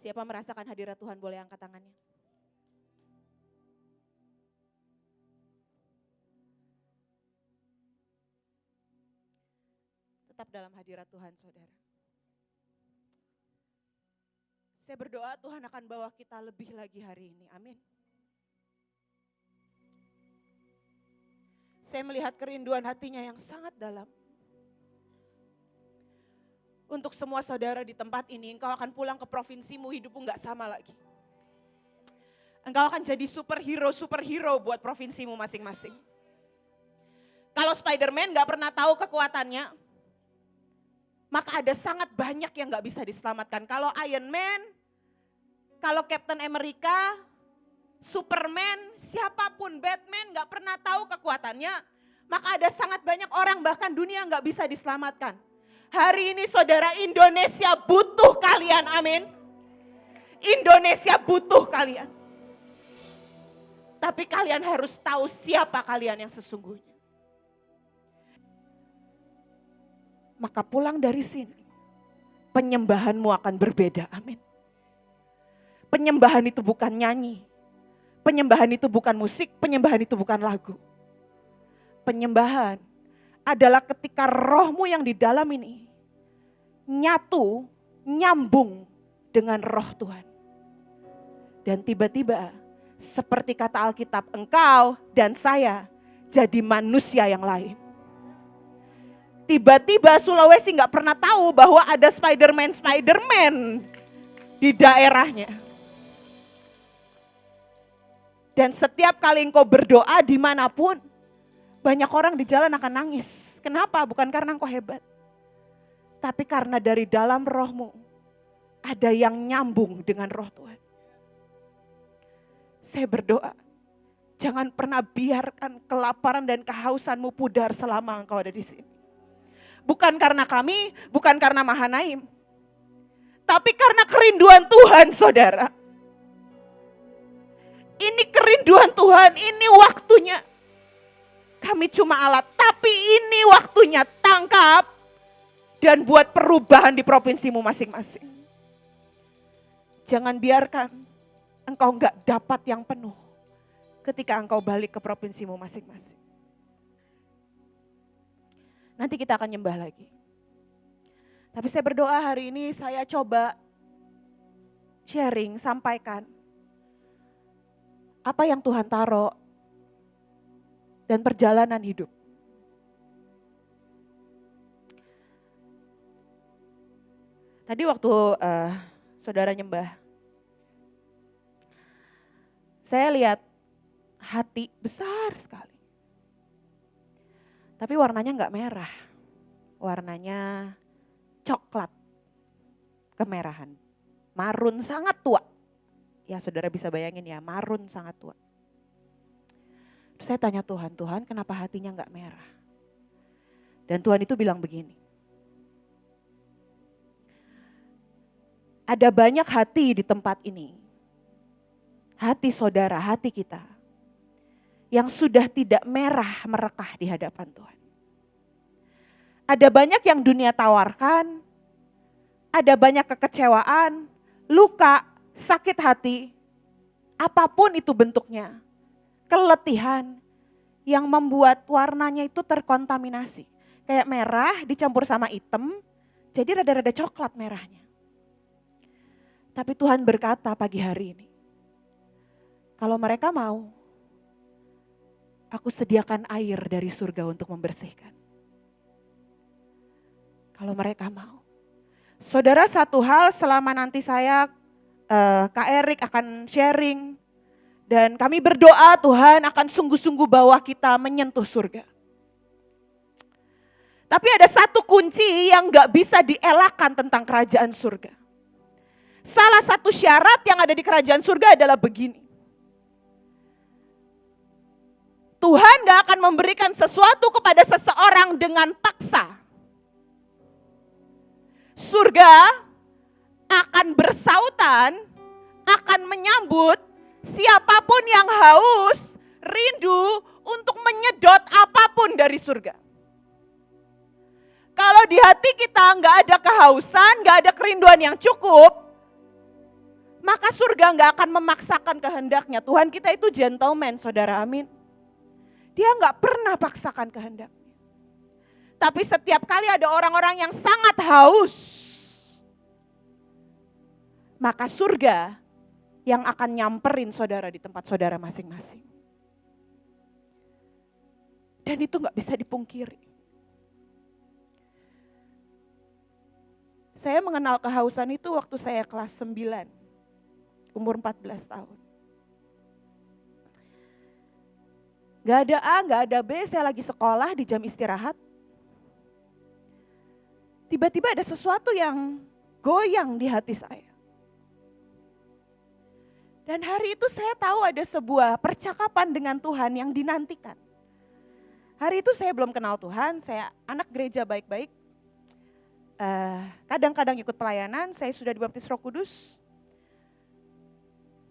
Siapa merasakan hadirat Tuhan boleh angkat tangannya. Tetap dalam hadirat Tuhan, saudara. Saya berdoa Tuhan akan bawa kita lebih lagi hari ini. Amin. Saya melihat kerinduan hatinya yang sangat dalam. Untuk semua saudara di tempat ini, engkau akan pulang ke provinsimu, hidupmu gak sama lagi. Engkau akan jadi superhero buat provinsimu masing-masing. Kalau Spider-Man gak pernah tahu kekuatannya, maka ada sangat banyak yang gak bisa diselamatkan. Kalau Iron Man, kalau Captain America, Superman, siapapun, Batman gak pernah tahu kekuatannya, maka ada sangat banyak orang bahkan dunia gak bisa diselamatkan. Hari ini saudara, Indonesia butuh kalian, amin. Indonesia butuh kalian. Tapi kalian harus tahu siapa kalian yang sesungguhnya. Maka pulang dari sini, penyembahanmu akan berbeda, amin. Penyembahan itu bukan nyanyi. Penyembahan itu bukan musik, penyembahan itu bukan lagu. Penyembahan adalah ketika rohmu yang di dalam ini nyambung dengan roh Tuhan. Dan tiba-tiba seperti kata Alkitab, engkau dan saya jadi manusia yang lain. Tiba-tiba Sulawesi gak pernah tahu bahwa ada Spider-Man di daerahnya. Dan setiap kali engkau berdoa dimanapun, banyak orang di jalan akan nangis. Kenapa? Bukan karena engkau hebat. Tapi karena dari dalam rohmu ada yang nyambung dengan roh Tuhan. Saya berdoa, jangan pernah biarkan kelaparan dan kehausanmu pudar selama engkau ada di sini. Bukan karena kami, bukan karena Mahanaim. Tapi karena kerinduan Tuhan, saudara. Ini kerinduan Tuhan, ini waktunya. Kami cuma alat, tapi ini waktunya, tangkap dan buat perubahan di provinsimu masing-masing. Jangan biarkan engkau enggak dapat yang penuh ketika engkau balik ke provinsimu masing-masing. Nanti kita akan nyembah lagi. Tapi saya berdoa hari ini saya coba sharing, sampaikan apa yang Tuhan taruh dan perjalanan hidup. Tadi waktu saudara nyembah, saya lihat hati besar sekali. Tapi warnanya enggak merah, warnanya coklat kemerahan, marun sangat tua. Ya saudara bisa bayangin ya, marun sangat tua. Saya tanya Tuhan, Tuhan kenapa hatinya enggak merah? Dan Tuhan itu bilang begini. Ada banyak hati di tempat ini. Hati saudara, hati kita. Yang sudah tidak merah merekah di hadapan Tuhan. Ada banyak yang dunia tawarkan. Ada banyak kekecewaan, luka, sakit hati. Apapun itu bentuknya. Keletihan yang membuat warnanya itu terkontaminasi. Kayak merah dicampur sama hitam, jadi rada-rada coklat merahnya. Tapi Tuhan berkata pagi hari ini, kalau mereka mau, aku sediakan air dari surga untuk membersihkan. Kalau mereka mau. Saudara, satu hal selama nanti saya, Kak Erik akan sharing, dan kami berdoa Tuhan akan sungguh-sungguh bawa kita menyentuh surga. Tapi ada satu kunci yang gak bisa dielakkan tentang kerajaan surga. Salah satu syarat yang ada di kerajaan surga adalah begini. Tuhan gak akan memberikan sesuatu kepada seseorang dengan paksa. Surga akan bersautan, akan menyambut siapapun yang haus, rindu untuk menyedot apapun dari surga. Kalau di hati kita nggak ada kehausan, nggak ada kerinduan yang cukup, maka surga nggak akan memaksakan kehendaknya. Tuhan kita itu gentleman, saudara, amin. Dia nggak pernah paksakan kehendaknya. Tapi setiap kali ada orang-orang yang sangat haus, maka surga yang akan nyamperin saudara di tempat saudara masing-masing. Dan itu gak bisa dipungkiri. Saya mengenal kehausan itu waktu saya kelas 9, umur 14 tahun. Gak ada A, gak ada B, saya lagi sekolah di jam istirahat. Tiba-tiba ada sesuatu yang goyang di hati saya. Dan hari itu saya tahu ada sebuah percakapan dengan Tuhan yang dinantikan. Hari itu saya belum kenal Tuhan, saya anak gereja baik-baik. Kadang-kadang ikut pelayanan, saya sudah dibaptis Roh Kudus.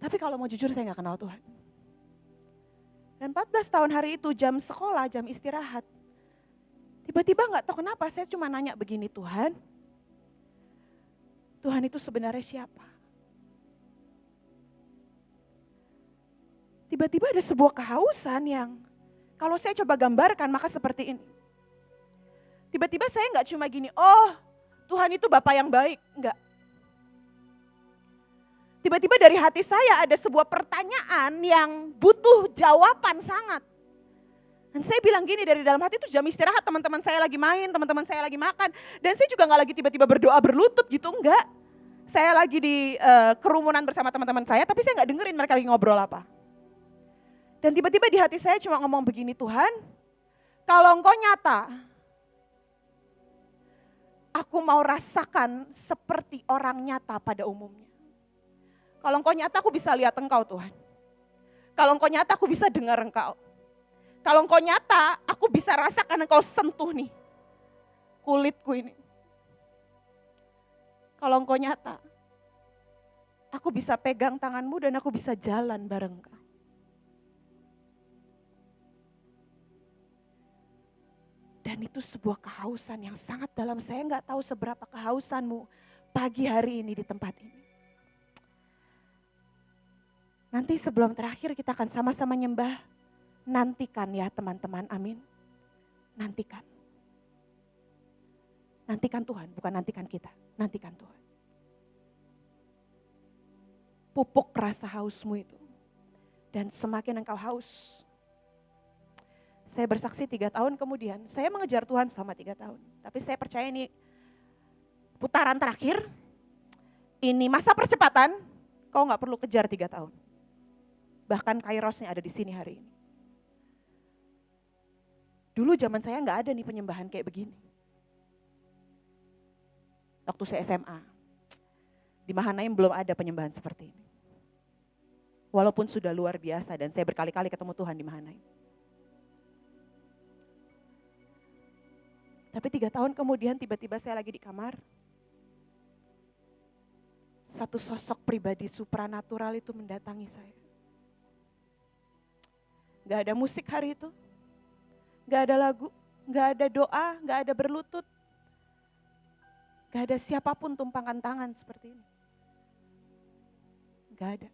Tapi kalau mau jujur saya gak kenal Tuhan. Dan 14 tahun hari itu jam sekolah, jam istirahat. Tiba-tiba gak tahu kenapa saya cuma nanya begini, Tuhan itu sebenarnya siapa? Tiba-tiba ada sebuah kehausan yang kalau saya coba gambarkan maka seperti ini. Tiba-tiba saya gak cuma gini, oh Tuhan itu Bapa yang baik, enggak. Tiba-tiba dari hati saya ada sebuah pertanyaan yang butuh jawaban sangat. Dan saya bilang gini, dari dalam hati itu jam istirahat, teman-teman saya lagi main, teman-teman saya lagi makan. Dan saya juga gak lagi tiba-tiba berdoa berlutut gitu, enggak. Saya lagi di kerumunan bersama teman-teman saya, tapi saya gak dengerin mereka lagi ngobrol apa. Dan tiba-tiba di hati saya cuma ngomong begini, Tuhan, kalau Engkau nyata, aku mau rasakan seperti orang nyata pada umumnya. Kalau Engkau nyata aku bisa lihat Engkau Tuhan. Kalau Engkau nyata aku bisa dengar Engkau. Kalau Engkau nyata, aku bisa rasakan Engkau sentuh nih kulitku ini. Kalau Engkau nyata, aku bisa pegang tanganmu dan aku bisa jalan bareng Engkau. Dan itu sebuah kehausan yang sangat dalam. Saya gak tahu seberapa kehausanmu pagi hari ini di tempat ini. Nanti sebelum terakhir kita akan sama-sama nyembah. Nantikan ya teman-teman, amin. Nantikan. Nantikan Tuhan, bukan nantikan kita. Nantikan Tuhan. Pupuk rasa hausmu itu. Dan semakin engkau haus. Saya bersaksi 3 tahun kemudian, saya mengejar Tuhan selama 3 tahun. Tapi saya percaya ini putaran terakhir. Ini masa percepatan, kau gak perlu kejar 3 tahun. Bahkan kairosnya ada di sini hari ini. Dulu zaman saya nggak ada nih penyembahan kayak begini. Waktu saya SMA, di Mahanaim belum ada penyembahan seperti ini. Walaupun sudah luar biasa dan saya berkali-kali ketemu Tuhan di Mahanaim. Tapi 3 tahun kemudian tiba-tiba saya lagi di kamar. Satu sosok pribadi supranatural itu mendatangi saya. Gak ada musik hari itu. Gak ada lagu, gak ada doa, gak ada berlutut. Gak ada siapapun tumpangan tangan seperti ini. Gak ada.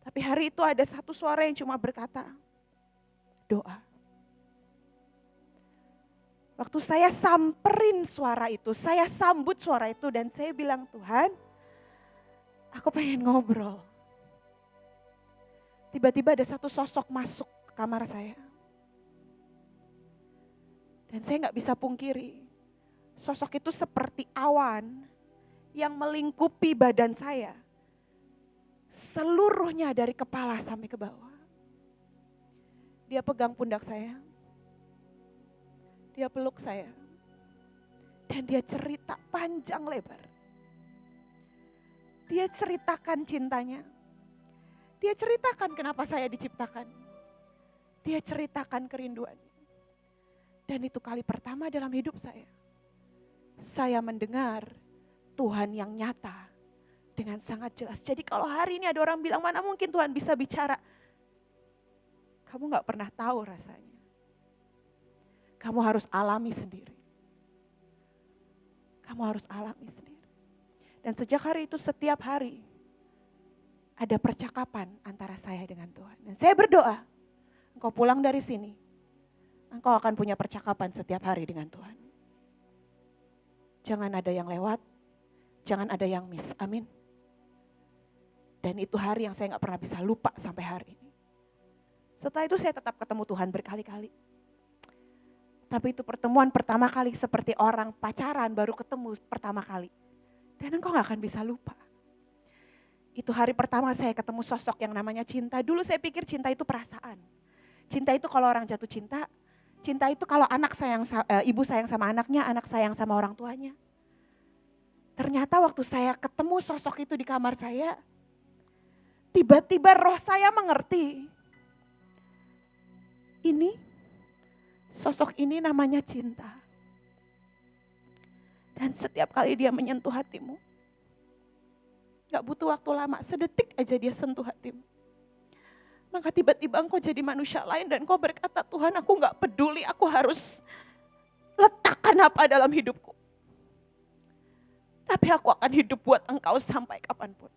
Tapi hari itu ada satu suara yang cuma berkata, doa. Waktu saya samperin suara itu, saya sambut suara itu dan saya bilang, Tuhan, aku pengen ngobrol. Tiba-tiba ada satu sosok masuk kamar saya. Dan saya gak bisa pungkiri, sosok itu seperti awan yang melingkupi badan saya. Seluruhnya dari kepala sampai ke bawah. Dia pegang pundak saya. Dia peluk saya. Dan dia cerita panjang lebar. Dia ceritakan cintanya. Dia ceritakan kenapa saya diciptakan. Dia ceritakan kerinduannya. Dan itu kali pertama dalam hidup saya. Saya mendengar Tuhan yang nyata dengan sangat jelas. Jadi kalau hari ini ada orang bilang mana mungkin Tuhan bisa bicara. Kamu gak pernah tahu rasanya. Kamu harus alami sendiri. Kamu harus alami sendiri. Dan sejak hari itu setiap hari ada percakapan antara saya dengan Tuhan. Dan saya berdoa, engkau pulang dari sini, engkau akan punya percakapan setiap hari dengan Tuhan. Jangan ada yang lewat, jangan ada yang miss, amin. Dan itu hari yang saya gak pernah bisa lupa sampai hari ini. Setelah itu saya tetap ketemu Tuhan berkali-kali. Tapi itu pertemuan pertama kali seperti orang pacaran baru ketemu pertama kali. Dan engkau gak akan bisa lupa. Itu hari pertama saya ketemu sosok yang namanya cinta. Dulu saya pikir cinta itu perasaan. Cinta itu kalau orang jatuh cinta. Cinta itu kalau ibu sayang sama anaknya, anak sayang sama orang tuanya. Ternyata waktu saya ketemu sosok itu di kamar saya, tiba-tiba roh saya mengerti. Sosok ini namanya cinta. Dan setiap kali dia menyentuh hatimu, gak butuh waktu lama, sedetik aja dia sentuh hatimu. Maka tiba-tiba engkau jadi manusia lain dan engkau berkata, Tuhan aku gak peduli, aku harus letakkan apa dalam hidupku. Tapi aku akan hidup buat engkau sampai kapanpun.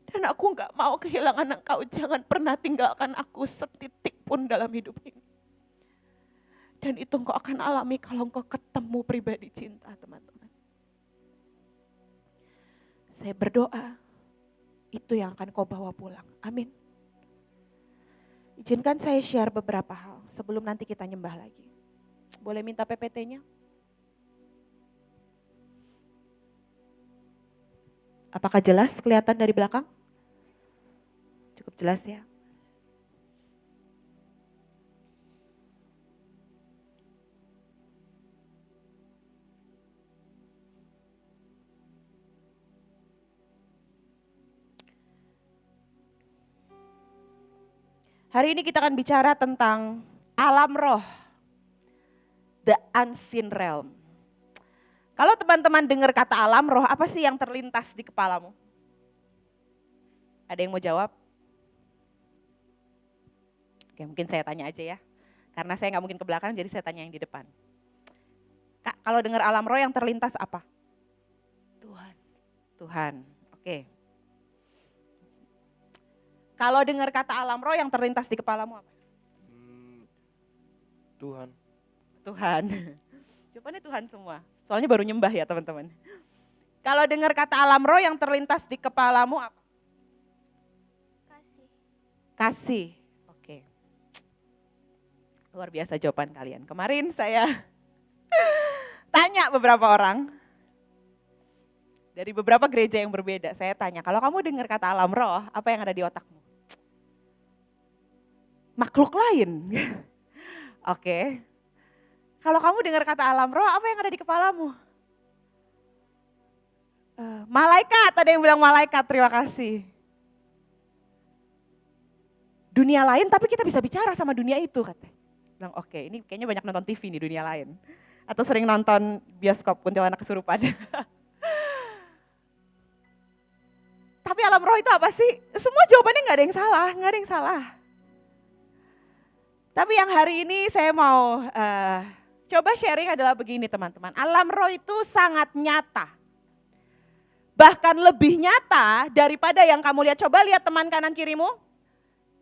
Dan aku gak mau kehilangan engkau, jangan pernah tinggalkan aku setitik pun dalam hidup ini. Dan itu engkau akan alami kalau engkau ketemu pribadi cinta, teman-teman. Saya berdoa, itu yang akan kau bawa pulang. Amin. Izinkan saya share beberapa hal sebelum nanti kita nyembah lagi. Boleh minta PPT-nya? Apakah jelas kelihatan dari belakang? Cukup jelas ya. Hari ini kita akan bicara tentang alam roh, the unseen realm. Kalau teman-teman dengar kata alam roh, apa sih yang terlintas di kepalamu? Ada yang mau jawab? Oke, mungkin saya tanya aja ya. Karena saya nggak mungkin ke belakang, jadi saya tanya yang di depan. Kak, kalau dengar alam roh yang terlintas apa? Tuhan, oke. Kalau dengar kata alam roh yang terlintas di kepalamu apa? Tuhan. Jawabannya Tuhan semua. Soalnya baru nyembah ya teman-teman. Kalau dengar kata alam roh yang terlintas di kepalamu apa? Kasih. Oke. Luar biasa jawaban kalian. Kemarin saya tanya beberapa orang. Dari beberapa gereja yang berbeda. Saya tanya, kalau kamu dengar kata alam roh, apa yang ada di otakmu? Makhluk lain. Oke. Kalau kamu dengar kata alam roh, apa yang ada di kepalamu? Malaikat, ada yang bilang malaikat, terima kasih. Dunia lain tapi kita bisa bicara sama dunia itu katanya. Bilang oke, ini kayaknya banyak nonton TV nih dunia lain. Atau sering nonton bioskop kuntilanak kesurupan. Tapi alam roh itu apa sih? Semua jawabannya gak ada yang salah, gak ada yang salah. Tapi yang hari ini saya mau coba sharing adalah begini teman-teman. Alam roh itu sangat nyata. Bahkan lebih nyata daripada yang kamu lihat. Coba lihat teman kanan kirimu.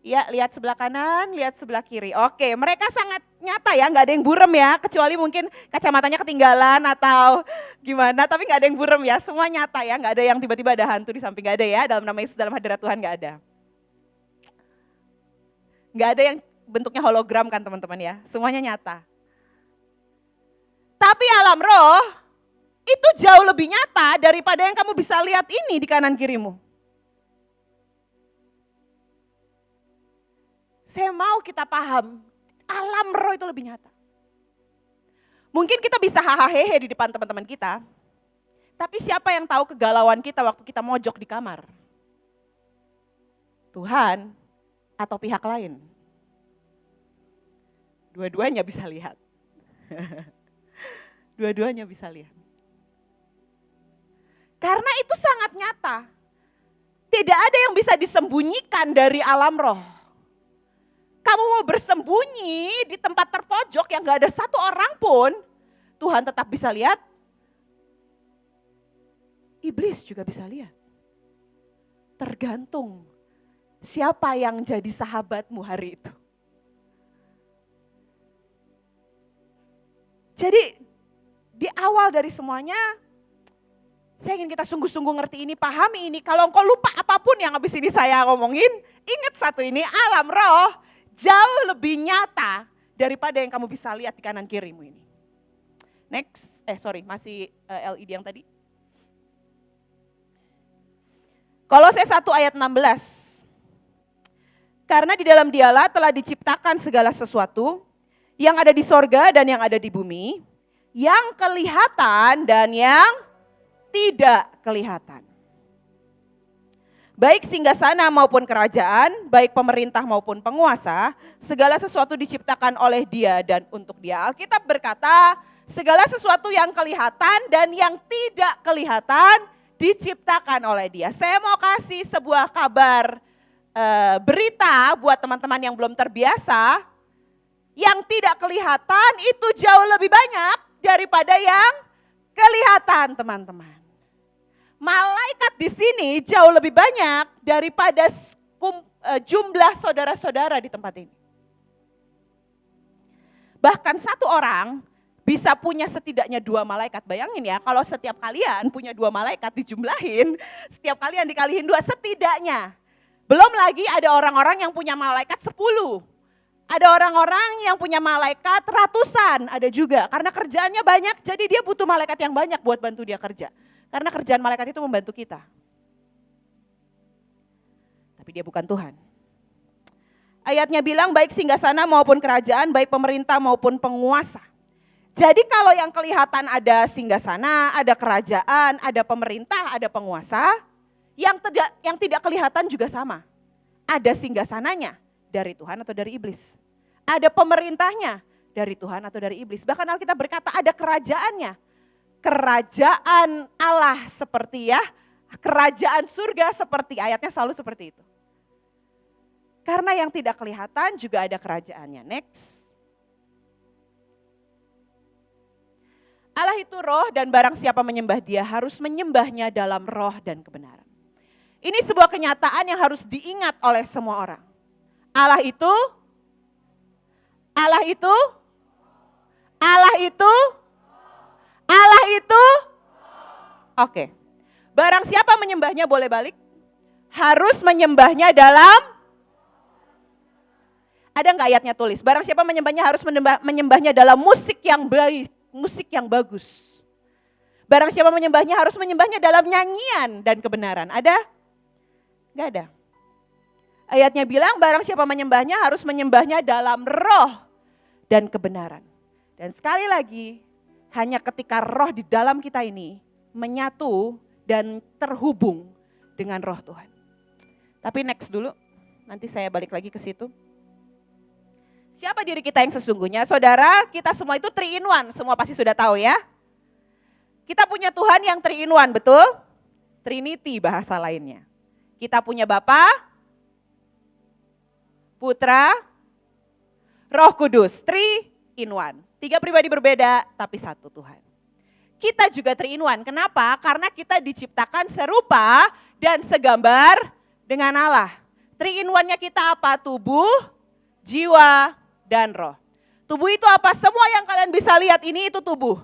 Ya, lihat sebelah kanan, lihat sebelah kiri. Oke, mereka sangat nyata ya, gak ada yang burem ya. Kecuali mungkin kacamatanya ketinggalan atau gimana, tapi gak ada yang burem ya. Semua nyata ya, gak ada yang tiba-tiba ada hantu di samping, gak ada ya. Dalam nama Yesus, dalam hadirat Tuhan gak ada. Gak ada yang bentuknya hologram kan teman-teman ya, semuanya nyata. Tapi alam roh itu jauh lebih nyata daripada yang kamu bisa lihat ini di kanan kirimu. Saya mau kita paham, alam roh itu lebih nyata. Mungkin kita bisa hahaha di depan teman-teman kita, tapi siapa yang tahu kegalauan kita waktu kita mojok di kamar? Tuhan atau pihak lain? Dua-duanya bisa lihat. Dua-duanya bisa lihat. Karena itu sangat nyata. Tidak ada yang bisa disembunyikan dari alam roh. Kamu mau bersembunyi di tempat terpojok yang gak ada satu orang pun, Tuhan tetap bisa lihat. iblis juga bisa lihat. Tergantung siapa yang jadi sahabatmu hari itu. Jadi di awal dari semuanya, saya ingin kita sungguh-sungguh ngerti ini, pahami ini. Kalau engkau lupa apapun yang habis ini saya ngomongin, ingat satu ini, alam roh jauh lebih nyata daripada yang kamu bisa lihat di kanan kirimu ini. Next, masih LED yang tadi. Kolose 1 ayat 16. Karena di dalam dialah telah diciptakan segala sesuatu yang ada di sorga dan yang ada di bumi, yang kelihatan dan yang tidak kelihatan. Baik singgasana maupun kerajaan, baik pemerintah maupun penguasa, segala sesuatu diciptakan oleh Dia dan untuk Dia. Alkitab berkata, segala sesuatu yang kelihatan dan yang tidak kelihatan diciptakan oleh Dia. Saya mau kasih sebuah kabar berita buat teman-teman yang belum terbiasa. Yang tidak kelihatan itu jauh lebih banyak daripada yang kelihatan, teman-teman. Malaikat di sini jauh lebih banyak daripada jumlah saudara-saudara di tempat ini. Bahkan satu orang bisa punya setidaknya 2 malaikat. Bayangin ya, kalau setiap kalian punya 2 malaikat dijumlahin, setiap kalian dikalihin 2 setidaknya. Belum lagi ada orang-orang yang punya malaikat 10. Ada orang-orang yang punya malaikat ratusan, ada juga. Karena kerjaannya banyak, jadi dia butuh malaikat yang banyak buat bantu dia kerja. Karena kerjaan malaikat itu membantu kita. Tapi dia bukan Tuhan. Ayatnya bilang baik singgasana maupun kerajaan, baik pemerintah maupun penguasa. Jadi kalau yang kelihatan ada singgasana, ada kerajaan, ada pemerintah, ada penguasa, yang tidak kelihatan juga sama. Ada singgasananya dari Tuhan atau dari iblis. Ada pemerintahnya dari Tuhan atau dari iblis. Bahkan Alkitab berkata ada kerajaannya. Kerajaan Allah seperti kerajaan surga seperti, ayatnya selalu seperti itu. Karena yang tidak kelihatan juga ada kerajaannya. Next. Allah itu roh dan barang siapa menyembah Dia harus menyembahnya dalam roh dan kebenaran. Ini sebuah kenyataan yang harus diingat oleh semua orang. Allah itu Oke. Barang siapa menyembahnya boleh balik. Harus menyembahnya dalam, ada enggak ayatnya tulis? Barang siapa menyembahnya harus menyembahnya dalam musik yang baik, musik yang bagus. Barang siapa menyembahnya harus menyembahnya dalam nyanyian dan kebenaran. Ada? Enggak ada. Ayatnya bilang barang siapa menyembahnya harus menyembahnya dalam roh dan kebenaran. Dan sekali lagi, hanya ketika roh di dalam kita ini menyatu dan terhubung dengan roh Tuhan. Tapi next dulu, nanti saya balik lagi ke situ. Siapa diri kita yang sesungguhnya? Saudara, kita semua itu 3 in 1, semua pasti sudah tahu ya. Kita punya Tuhan yang 3 in 1, betul? Trinity bahasa lainnya. Kita punya Bapa, Putra, Roh Kudus, 3 in 1. 3 pribadi berbeda tapi satu Tuhan. Kita juga 3 in 1, kenapa? Karena kita diciptakan serupa dan segambar dengan Allah. 3 in 1-nya kita apa? Tubuh, jiwa, dan roh. Tubuh itu apa? Semua yang kalian bisa lihat ini itu tubuh.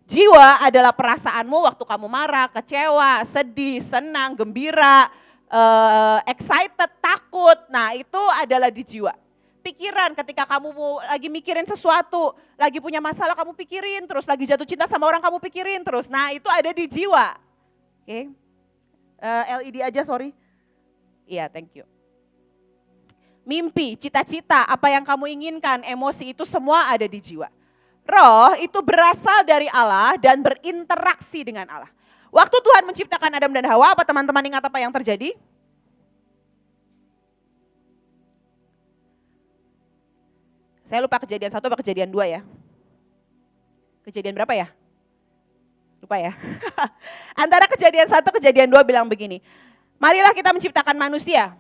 Jiwa adalah perasaanmu waktu kamu marah, kecewa, sedih, senang, gembira, excited, takut. Nah itu adalah di jiwa. Pikiran ketika kamu lagi mikirin sesuatu, lagi punya masalah kamu pikirin terus, lagi jatuh cinta sama orang kamu pikirin terus. Nah itu ada di jiwa. Oke. LED aja sorry. Iya thank you. Mimpi, cita-cita, apa yang kamu inginkan, emosi itu semua ada di jiwa. Roh itu berasal dari Allah dan berinteraksi dengan Allah. Waktu Tuhan menciptakan Adam dan Hawa, apa teman-teman ingat apa yang terjadi? Saya lupa kejadian 1 apa kejadian 2 ya. Kejadian berapa ya? Lupa ya. Antara kejadian 1 kejadian 2 bilang begini. Marilah kita menciptakan manusia.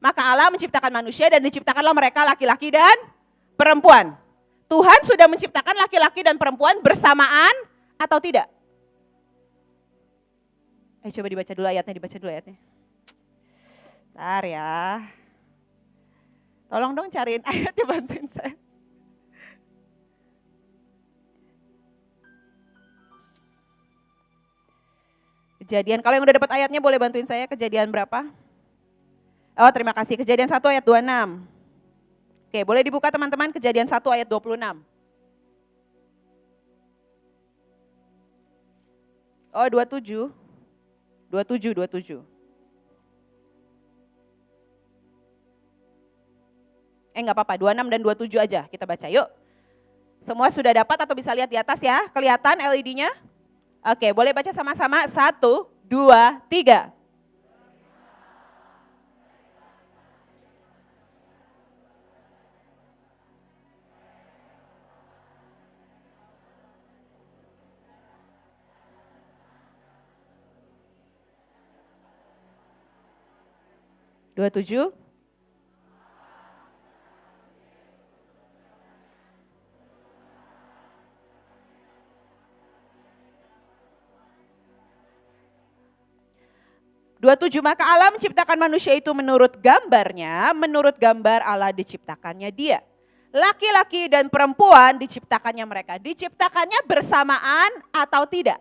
Maka Allah menciptakan manusia dan diciptakanlah mereka laki-laki dan perempuan. Tuhan sudah menciptakan laki-laki dan perempuan bersamaan atau tidak? Coba dibaca dulu ayatnya. Bentar ya. Tolong dong cariin ayatnya, bantuin saya. Kejadian, kalau yang udah dapat ayatnya boleh bantuin saya, Kejadian berapa? Oh, terima kasih. Kejadian 1 ayat 26. Oke, boleh dibuka teman-teman, Kejadian 1 ayat 26. Oh, 27. 27. Enggak apa-apa, 26 dan 27 aja kita baca, yuk. Semua sudah dapat atau bisa lihat di atas ya? Kelihatan LED-nya? Oke, boleh baca sama-sama. 1, 2, 3. Dua tujuh. Maka Allah menciptakan manusia itu menurut gambarnya, menurut gambar Allah diciptakannya dia. Laki-laki dan perempuan diciptakannya mereka. Diciptakannya bersamaan atau tidak?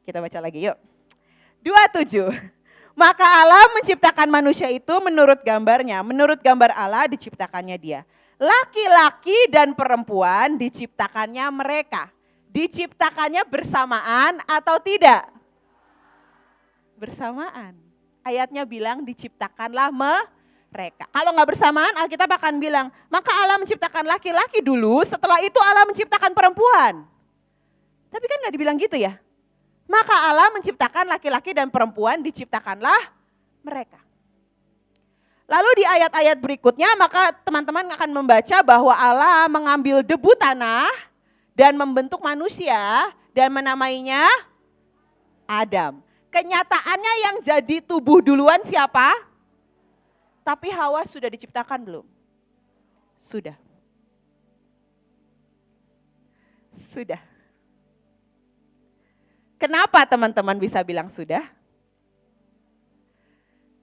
Kita baca lagi yuk. 27. Maka Allah menciptakan manusia itu menurut gambarnya, menurut gambar Allah diciptakannya dia. Laki-laki dan perempuan diciptakannya mereka. Diciptakannya bersamaan atau tidak? Bersamaan. Ayatnya bilang diciptakanlah mereka. Kalau nggak bersamaan, Alkitab akan bilang, maka Allah menciptakan laki-laki dulu, setelah itu Allah menciptakan perempuan. Tapi kan nggak dibilang gitu ya. Maka Allah menciptakan laki-laki dan perempuan, diciptakanlah mereka. Lalu di ayat-ayat berikutnya, maka teman-teman akan membaca bahwa Allah mengambil debu tanah dan membentuk manusia dan menamainya Adam. Kenyataannya yang jadi tubuh duluan siapa? Tapi Hawa sudah diciptakan belum? Sudah. Kenapa teman-teman bisa bilang sudah?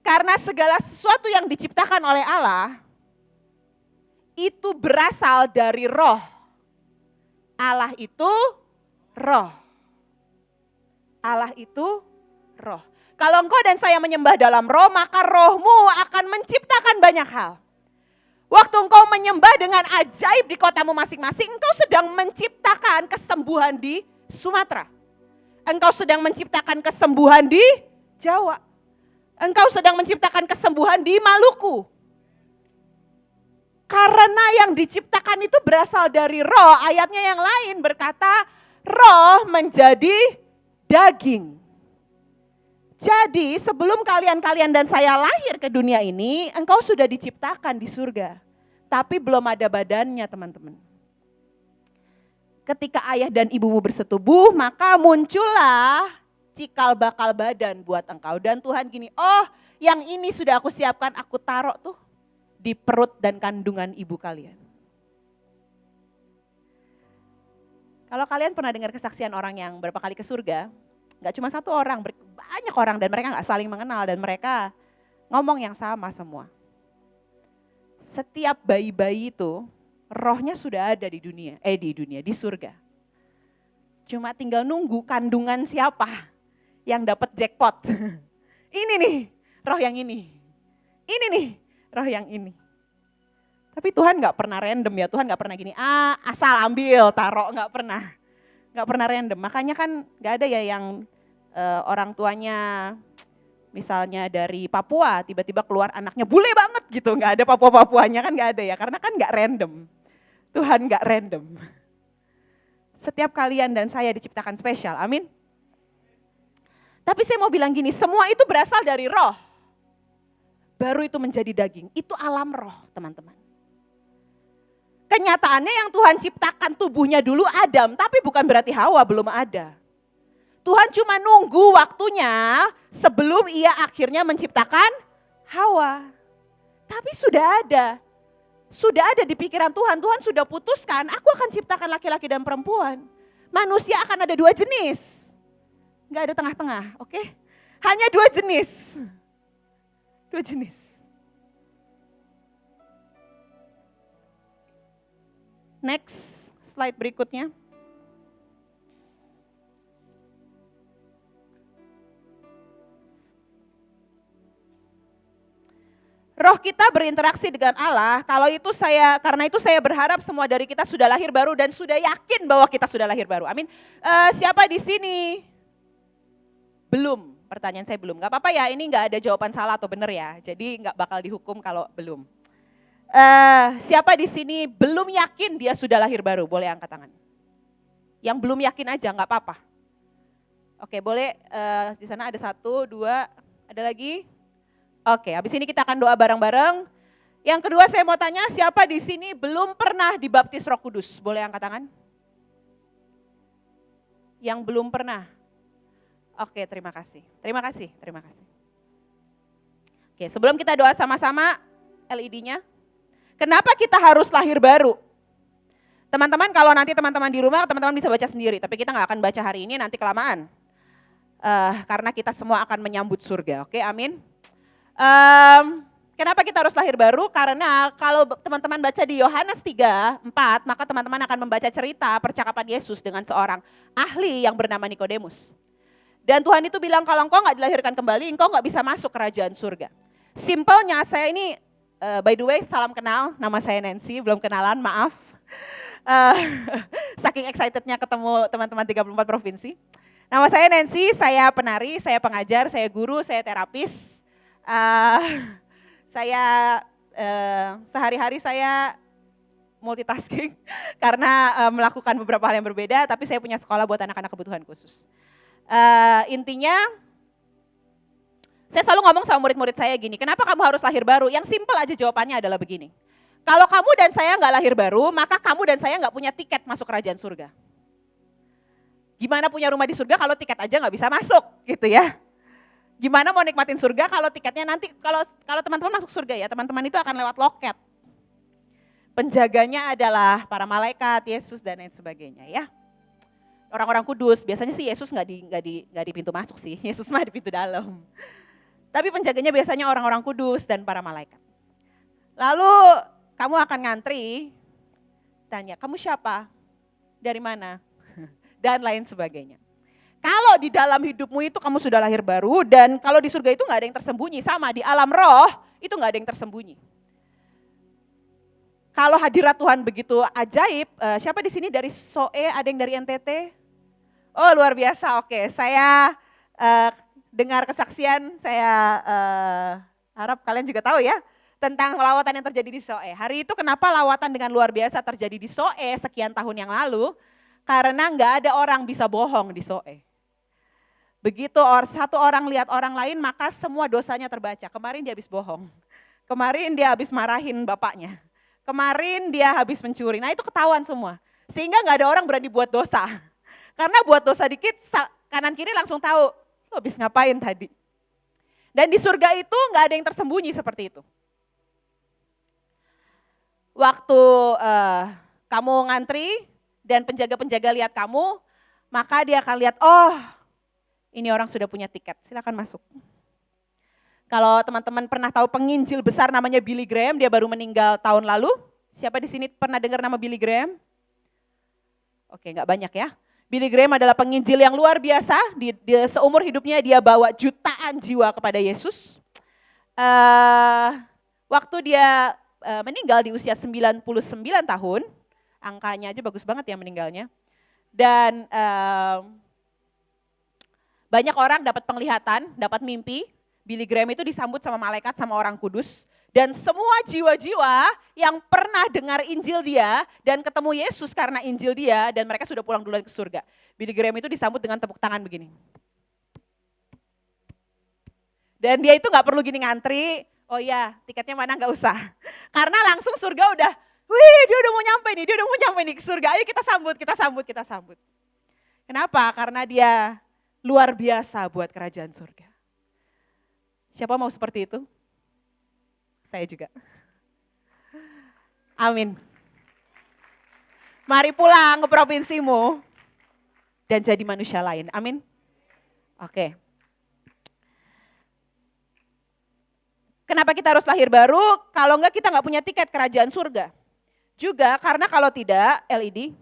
Karena segala sesuatu yang diciptakan oleh Allah itu berasal dari roh. Allah itu roh. Allah itu roh. Kalau engkau dan saya menyembah dalam roh, maka rohmu akan menciptakan banyak hal. Waktu engkau menyembah dengan ajaib di kotamu masing-masing, engkau sedang menciptakan kesembuhan di Sumatera. Engkau sedang menciptakan kesembuhan di Jawa. Engkau sedang menciptakan kesembuhan di Maluku. Karena yang diciptakan itu berasal dari roh. Ayatnya yang lain berkata, roh menjadi daging. Jadi sebelum kalian dan saya lahir ke dunia ini, engkau sudah diciptakan di surga. Tapi belum ada badannya, teman-teman. Ketika ayah dan ibumu bersetubuh, maka muncullah cikal bakal badan buat engkau. Dan Tuhan gini, oh yang ini sudah aku siapkan, aku taruh tuh di perut dan kandungan ibu kalian. Kalau kalian pernah dengar kesaksian orang yang berapa kali ke surga, gak cuma satu orang, banyak orang dan mereka gak saling mengenal dan mereka ngomong yang sama semua. Setiap bayi-bayi itu rohnya sudah ada di surga. Cuma tinggal nunggu kandungan siapa yang dapat jackpot. Ini nih roh yang ini. Ini nih roh yang ini. Tapi Tuhan gak pernah random ya, Tuhan gak pernah gini, asal ambil, taruh, gak pernah. Gak pernah random, makanya kan gak ada ya yang orang tuanya misalnya dari Papua tiba-tiba keluar anaknya bule banget gitu. Gak ada Papua-Papuanya kan gak ada ya, karena kan gak random. Tuhan gak random. Setiap kalian dan saya diciptakan spesial, amin. Tapi saya mau bilang gini, semua itu berasal dari roh. Baru itu menjadi daging, itu alam roh teman-teman. Kenyataannya yang Tuhan ciptakan tubuhnya dulu Adam, tapi bukan berarti Hawa belum ada. Tuhan cuma nunggu waktunya sebelum ia akhirnya menciptakan Hawa. Tapi sudah ada di pikiran Tuhan. Tuhan sudah putuskan, aku akan ciptakan laki-laki dan perempuan. Manusia akan ada dua jenis. Nggak ada tengah-tengah, oke? Hanya dua jenis. Dua jenis. Next, slide berikutnya. Roh kita berinteraksi dengan Allah, karena itu saya berharap semua dari kita sudah lahir baru dan sudah yakin bahwa kita sudah lahir baru. Amin. Siapa di sini? Belum, pertanyaan saya belum. Gak apa-apa ya, ini gak ada jawaban salah atau benar ya, jadi gak bakal dihukum kalau belum. Siapa di sini belum yakin dia sudah lahir baru? Boleh angkat tangan. Yang belum yakin aja gak apa-apa. Oke, boleh di sana ada 1, 2, ada lagi? Oke, habis ini kita akan doa bareng-bareng. Yang kedua saya mau tanya, siapa di sini belum pernah dibaptis Roh Kudus? Boleh angkat tangan? Yang belum pernah? Oke, terima kasih. Terima kasih. Oke, sebelum kita doa sama-sama, LED-nya. Kenapa kita harus lahir baru? Teman-teman, kalau nanti teman-teman di rumah, teman-teman bisa baca sendiri. Tapi kita nggak akan baca hari ini, nanti kelamaan. Karena kita semua akan menyambut surga, oke, amin. Kenapa kita harus lahir baru? Karena kalau teman-teman baca di Yohanes 3:4, maka teman-teman akan membaca cerita percakapan Yesus dengan seorang ahli yang bernama Nikodemus. Dan Tuhan itu bilang kalau engkau gak dilahirkan kembali, engkau gak bisa masuk kerajaan surga. Simpelnya saya ini, by the way salam kenal, nama saya Nancy, belum kenalan, maaf. Saking excitednya ketemu teman-teman 34 provinsi. Nama saya Nancy, saya penari, saya pengajar, saya guru, saya terapis. Saya sehari-hari saya multitasking karena melakukan beberapa hal yang berbeda, tapi saya punya sekolah buat anak-anak kebutuhan khusus. Intinya saya selalu ngomong sama murid-murid saya gini, kenapa kamu harus lahir baru? Yang simpel aja jawabannya adalah begini, kalau kamu dan saya nggak lahir baru, maka kamu dan saya nggak punya tiket masuk kerajaan surga. Gimana punya rumah di surga kalau tiket aja nggak bisa masuk gitu ya. Gimana mau nikmatin surga kalau tiketnya nanti, kalau teman-teman masuk surga ya, teman-teman itu akan lewat loket. Penjaganya adalah para malaikat, Yesus dan lain sebagainya ya. Orang-orang kudus, biasanya sih Yesus nggak di pintu masuk sih, Yesus mah di pintu dalam. Tapi penjaganya biasanya orang-orang kudus dan para malaikat. Lalu kamu akan ngantri, tanya, kamu siapa? Dari mana? Dan lain sebagainya. Kalau di dalam hidupmu itu kamu sudah lahir baru, dan kalau di surga itu gak ada yang tersembunyi, sama di alam roh itu gak ada yang tersembunyi. Kalau hadirat Tuhan begitu ajaib, siapa di sini dari SOE, ada yang dari NTT? Oh luar biasa, oke. Saya dengar kesaksian, saya harap kalian juga tahu ya, tentang lawatan yang terjadi di SOE. Hari itu kenapa lawatan dengan luar biasa terjadi di SOE sekian tahun yang lalu? Karena gak ada orang bisa bohong di SOE. Begitu satu orang lihat orang lain, maka semua dosanya terbaca. Kemarin dia habis bohong, kemarin dia habis marahin bapaknya, kemarin dia habis mencuri. Nah itu ketahuan semua, sehingga gak ada orang berani buat dosa. Karena buat dosa dikit, kanan kiri langsung tahu, lo habis ngapain tadi. Dan di surga itu gak ada yang tersembunyi seperti itu. Waktu kamu ngantri dan penjaga-penjaga lihat kamu, maka dia akan lihat, oh ini orang sudah punya tiket, silakan masuk. Kalau teman-teman pernah tahu penginjil besar namanya Billy Graham, dia baru meninggal tahun lalu. Siapa di sini pernah dengar nama Billy Graham? Oke, nggak banyak ya. Billy Graham adalah penginjil yang luar biasa. Di seumur hidupnya dia bawa jutaan jiwa kepada Yesus. Waktu dia meninggal di usia 99 tahun, angkanya aja bagus banget ya meninggalnya. Dan banyak orang dapat penglihatan, dapat mimpi. Billy Graham itu disambut sama malaikat, sama orang kudus. Dan semua jiwa-jiwa yang pernah dengar Injil dia dan ketemu Yesus karena Injil dia, dan mereka sudah pulang duluan ke surga. Billy Graham itu disambut dengan tepuk tangan begini. Dan dia itu gak perlu gini ngantri, oh ya tiketnya mana gak usah. Karena langsung surga udah, wih dia udah mau nyampe nih ke surga, ayo kita sambut. Kenapa? Karena dia luar biasa buat kerajaan surga. Siapa mau seperti itu? Saya juga. Amin. Mari pulang ke provinsimu dan jadi manusia lain. Amin. Oke. Kenapa kita harus lahir baru? Kalau enggak kita enggak punya tiket kerajaan surga. Juga karena kalau tidak, LED,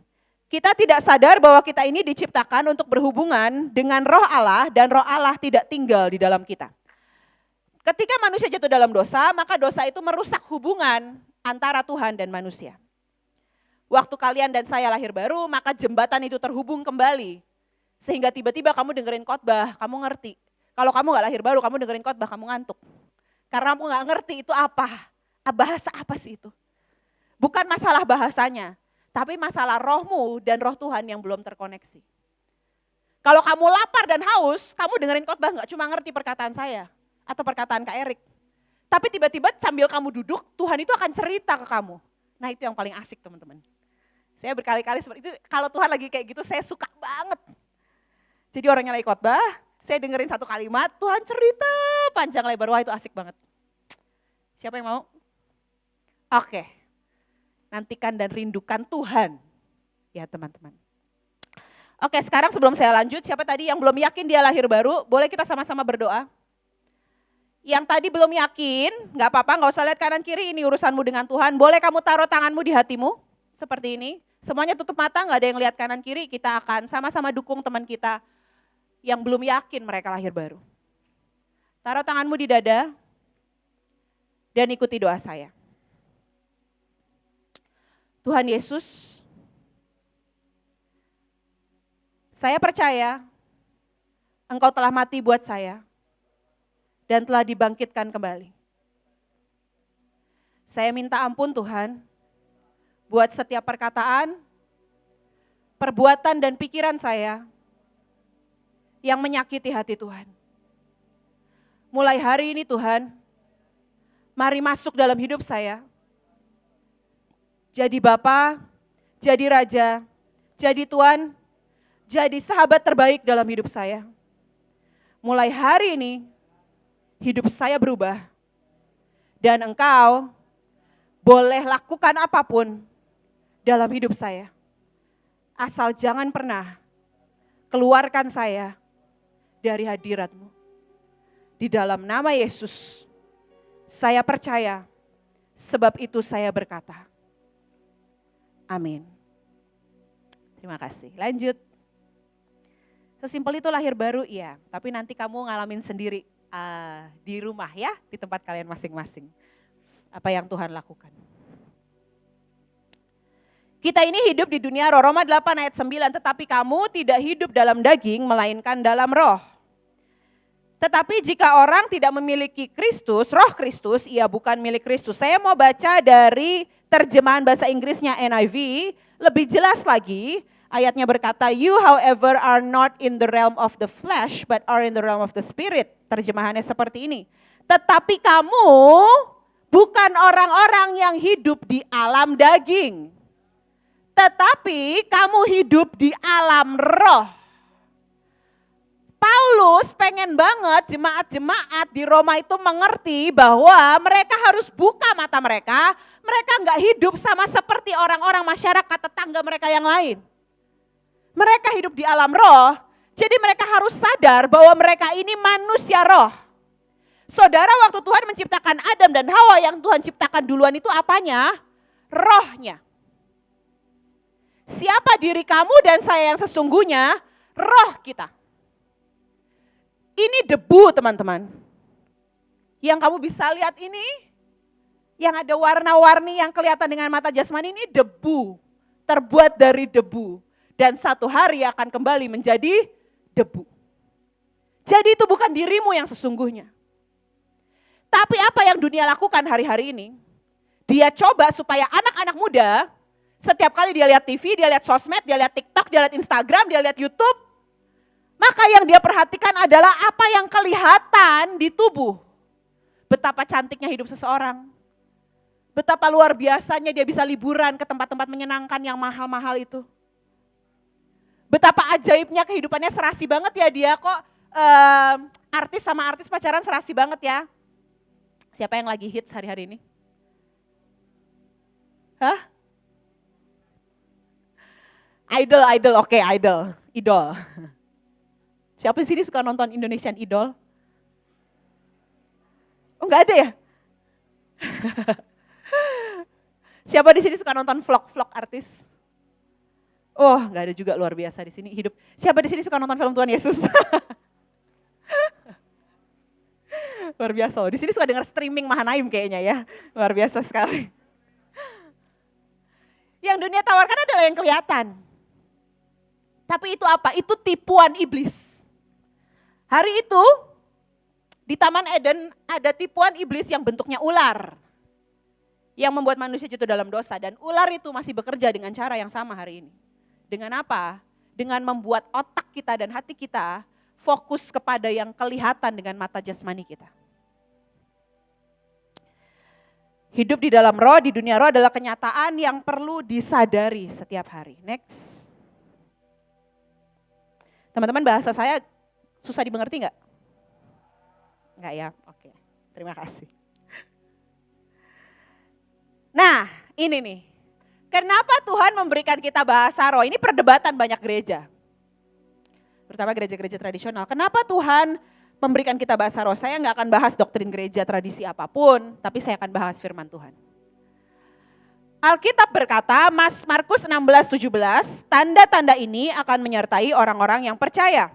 kita tidak sadar bahwa kita ini diciptakan untuk berhubungan dengan roh Allah dan roh Allah tidak tinggal di dalam kita. Ketika manusia jatuh dalam dosa, maka dosa itu merusak hubungan antara Tuhan dan manusia. Waktu kalian dan saya lahir baru, maka jembatan itu terhubung kembali. Sehingga tiba-tiba kamu dengerin khotbah, kamu ngerti. Kalau kamu gak lahir baru, kamu dengerin khotbah, kamu ngantuk. Karena kamu gak ngerti itu apa, bahasa apa sih itu. Bukan masalah bahasanya, tapi masalah rohmu dan roh Tuhan yang belum terkoneksi. Kalau kamu lapar dan haus, kamu dengerin khotbah gak cuma ngerti perkataan saya atau perkataan Kak Erik. Tapi tiba-tiba sambil kamu duduk, Tuhan itu akan cerita ke kamu. Nah itu yang paling asik teman-teman. Saya berkali-kali seperti itu, kalau Tuhan lagi kayak gitu saya suka banget. Jadi orangnya lagi khotbah, saya dengerin satu kalimat, Tuhan cerita panjang lebar, wah itu asik banget. Siapa yang mau? Oke, nantikan dan rindukan Tuhan. Ya teman-teman. Oke sekarang sebelum saya lanjut, siapa tadi yang belum yakin dia lahir baru, boleh kita sama-sama berdoa? Yang tadi belum yakin, gak apa-apa, gak usah lihat kanan kiri, ini urusanmu dengan Tuhan. Boleh kamu taruh tanganmu di hatimu, seperti ini. Semuanya tutup mata, gak ada yang lihat kanan kiri, kita akan sama-sama dukung teman kita yang belum yakin mereka lahir baru. Taruh tanganmu di dada, dan ikuti doa saya. Tuhan Yesus, saya percaya Engkau telah mati buat saya, dan telah dibangkitkan kembali. Saya minta ampun Tuhan, buat setiap perkataan, perbuatan dan pikiran saya yang menyakiti hati Tuhan. Mulai hari ini Tuhan, mari masuk dalam hidup saya. Jadi Bapa, jadi Raja, jadi Tuan, jadi sahabat terbaik dalam hidup saya. Mulai hari ini, hidup saya berubah. Dan Engkau boleh lakukan apapun dalam hidup saya. Asal jangan pernah keluarkan saya dari hadirat-Mu. Di dalam nama Yesus, saya percaya, sebab itu saya berkata. Amin. Terima kasih. Lanjut. Sesimpel itu lahir baru, iya. Tapi nanti kamu ngalamin sendiri di rumah ya, di tempat kalian masing-masing. Apa yang Tuhan lakukan. Kita ini hidup di dunia roh, Roma 8 ayat 9, tetapi kamu tidak hidup dalam daging, melainkan dalam roh. Tetapi jika orang tidak memiliki Kristus, roh Kristus, ia bukan milik Kristus. Saya mau baca dari terjemahan bahasa Inggrisnya NIV, lebih jelas lagi. Ayatnya berkata, you however are not in the realm of the flesh, but are in the realm of the spirit. Terjemahannya seperti ini. Tetapi kamu bukan orang-orang yang hidup di alam daging. Tetapi kamu hidup di alam roh. Paulus pengen banget jemaat-jemaat di Roma itu mengerti bahwa mereka harus buka mata mereka. Mereka gak hidup sama seperti orang-orang masyarakat tetangga mereka yang lain. Mereka hidup di alam roh, jadi mereka harus sadar bahwa mereka ini manusia roh. Saudara, waktu Tuhan menciptakan Adam dan Hawa, yang Tuhan ciptakan duluan itu apanya? Rohnya. Siapa diri kamu dan saya yang sesungguhnya? Roh kita. Ini debu teman-teman. Yang kamu bisa lihat ini, yang ada warna-warni yang kelihatan dengan mata jasmani ini debu. Terbuat dari debu. Dan satu hari akan kembali menjadi debu. Jadi itu bukan dirimu yang sesungguhnya. Tapi apa yang dunia lakukan hari-hari ini? Dia coba supaya anak-anak muda, setiap kali dia lihat TV, dia lihat sosmed, dia lihat TikTok, dia lihat Instagram, dia lihat YouTube. Maka yang dia perhatikan adalah apa yang kelihatan di tubuh. Betapa cantiknya hidup seseorang. Betapa luar biasanya dia bisa liburan ke tempat-tempat menyenangkan yang mahal-mahal itu. Betapa ajaibnya kehidupannya, serasi banget ya dia kok. Artis sama artis pacaran serasi banget ya. Siapa yang lagi hits hari-hari ini? Hah? Idol, oke idol. Siapa di sini suka nonton Indonesian Idol? Oh nggak ada ya? Siapa di sini suka nonton vlog-vlog artis? Oh nggak ada juga, luar biasa di sini hidup. Siapa di sini suka nonton film Tuhan Yesus? Luar biasa loh. Di sini suka dengar streaming Mahanaim kayaknya ya. Luar biasa sekali. Yang dunia tawarkan adalah yang kelihatan. Tapi itu apa? Itu tipuan iblis. Hari itu di Taman Eden ada tipuan iblis yang bentuknya ular. Yang membuat manusia jatuh dalam dosa. Dan ular itu masih bekerja dengan cara yang sama hari ini. Dengan apa? Dengan membuat otak kita dan hati kita fokus kepada yang kelihatan dengan mata jasmani kita. Hidup di dalam roh, di dunia roh adalah kenyataan yang perlu disadari setiap hari. Next. Teman-teman, bahasa saya susah dimengerti enggak? Enggak ya? Oke, terima kasih. Nah, ini nih. Kenapa Tuhan memberikan kita bahasa roh? Ini perdebatan banyak gereja. Terutama gereja-gereja tradisional. Kenapa Tuhan memberikan kita bahasa roh? Saya nggak akan bahas doktrin gereja, tradisi apapun, tapi saya akan bahas firman Tuhan. Alkitab berkata, Markus 16:17, tanda-tanda ini akan menyertai orang-orang yang percaya.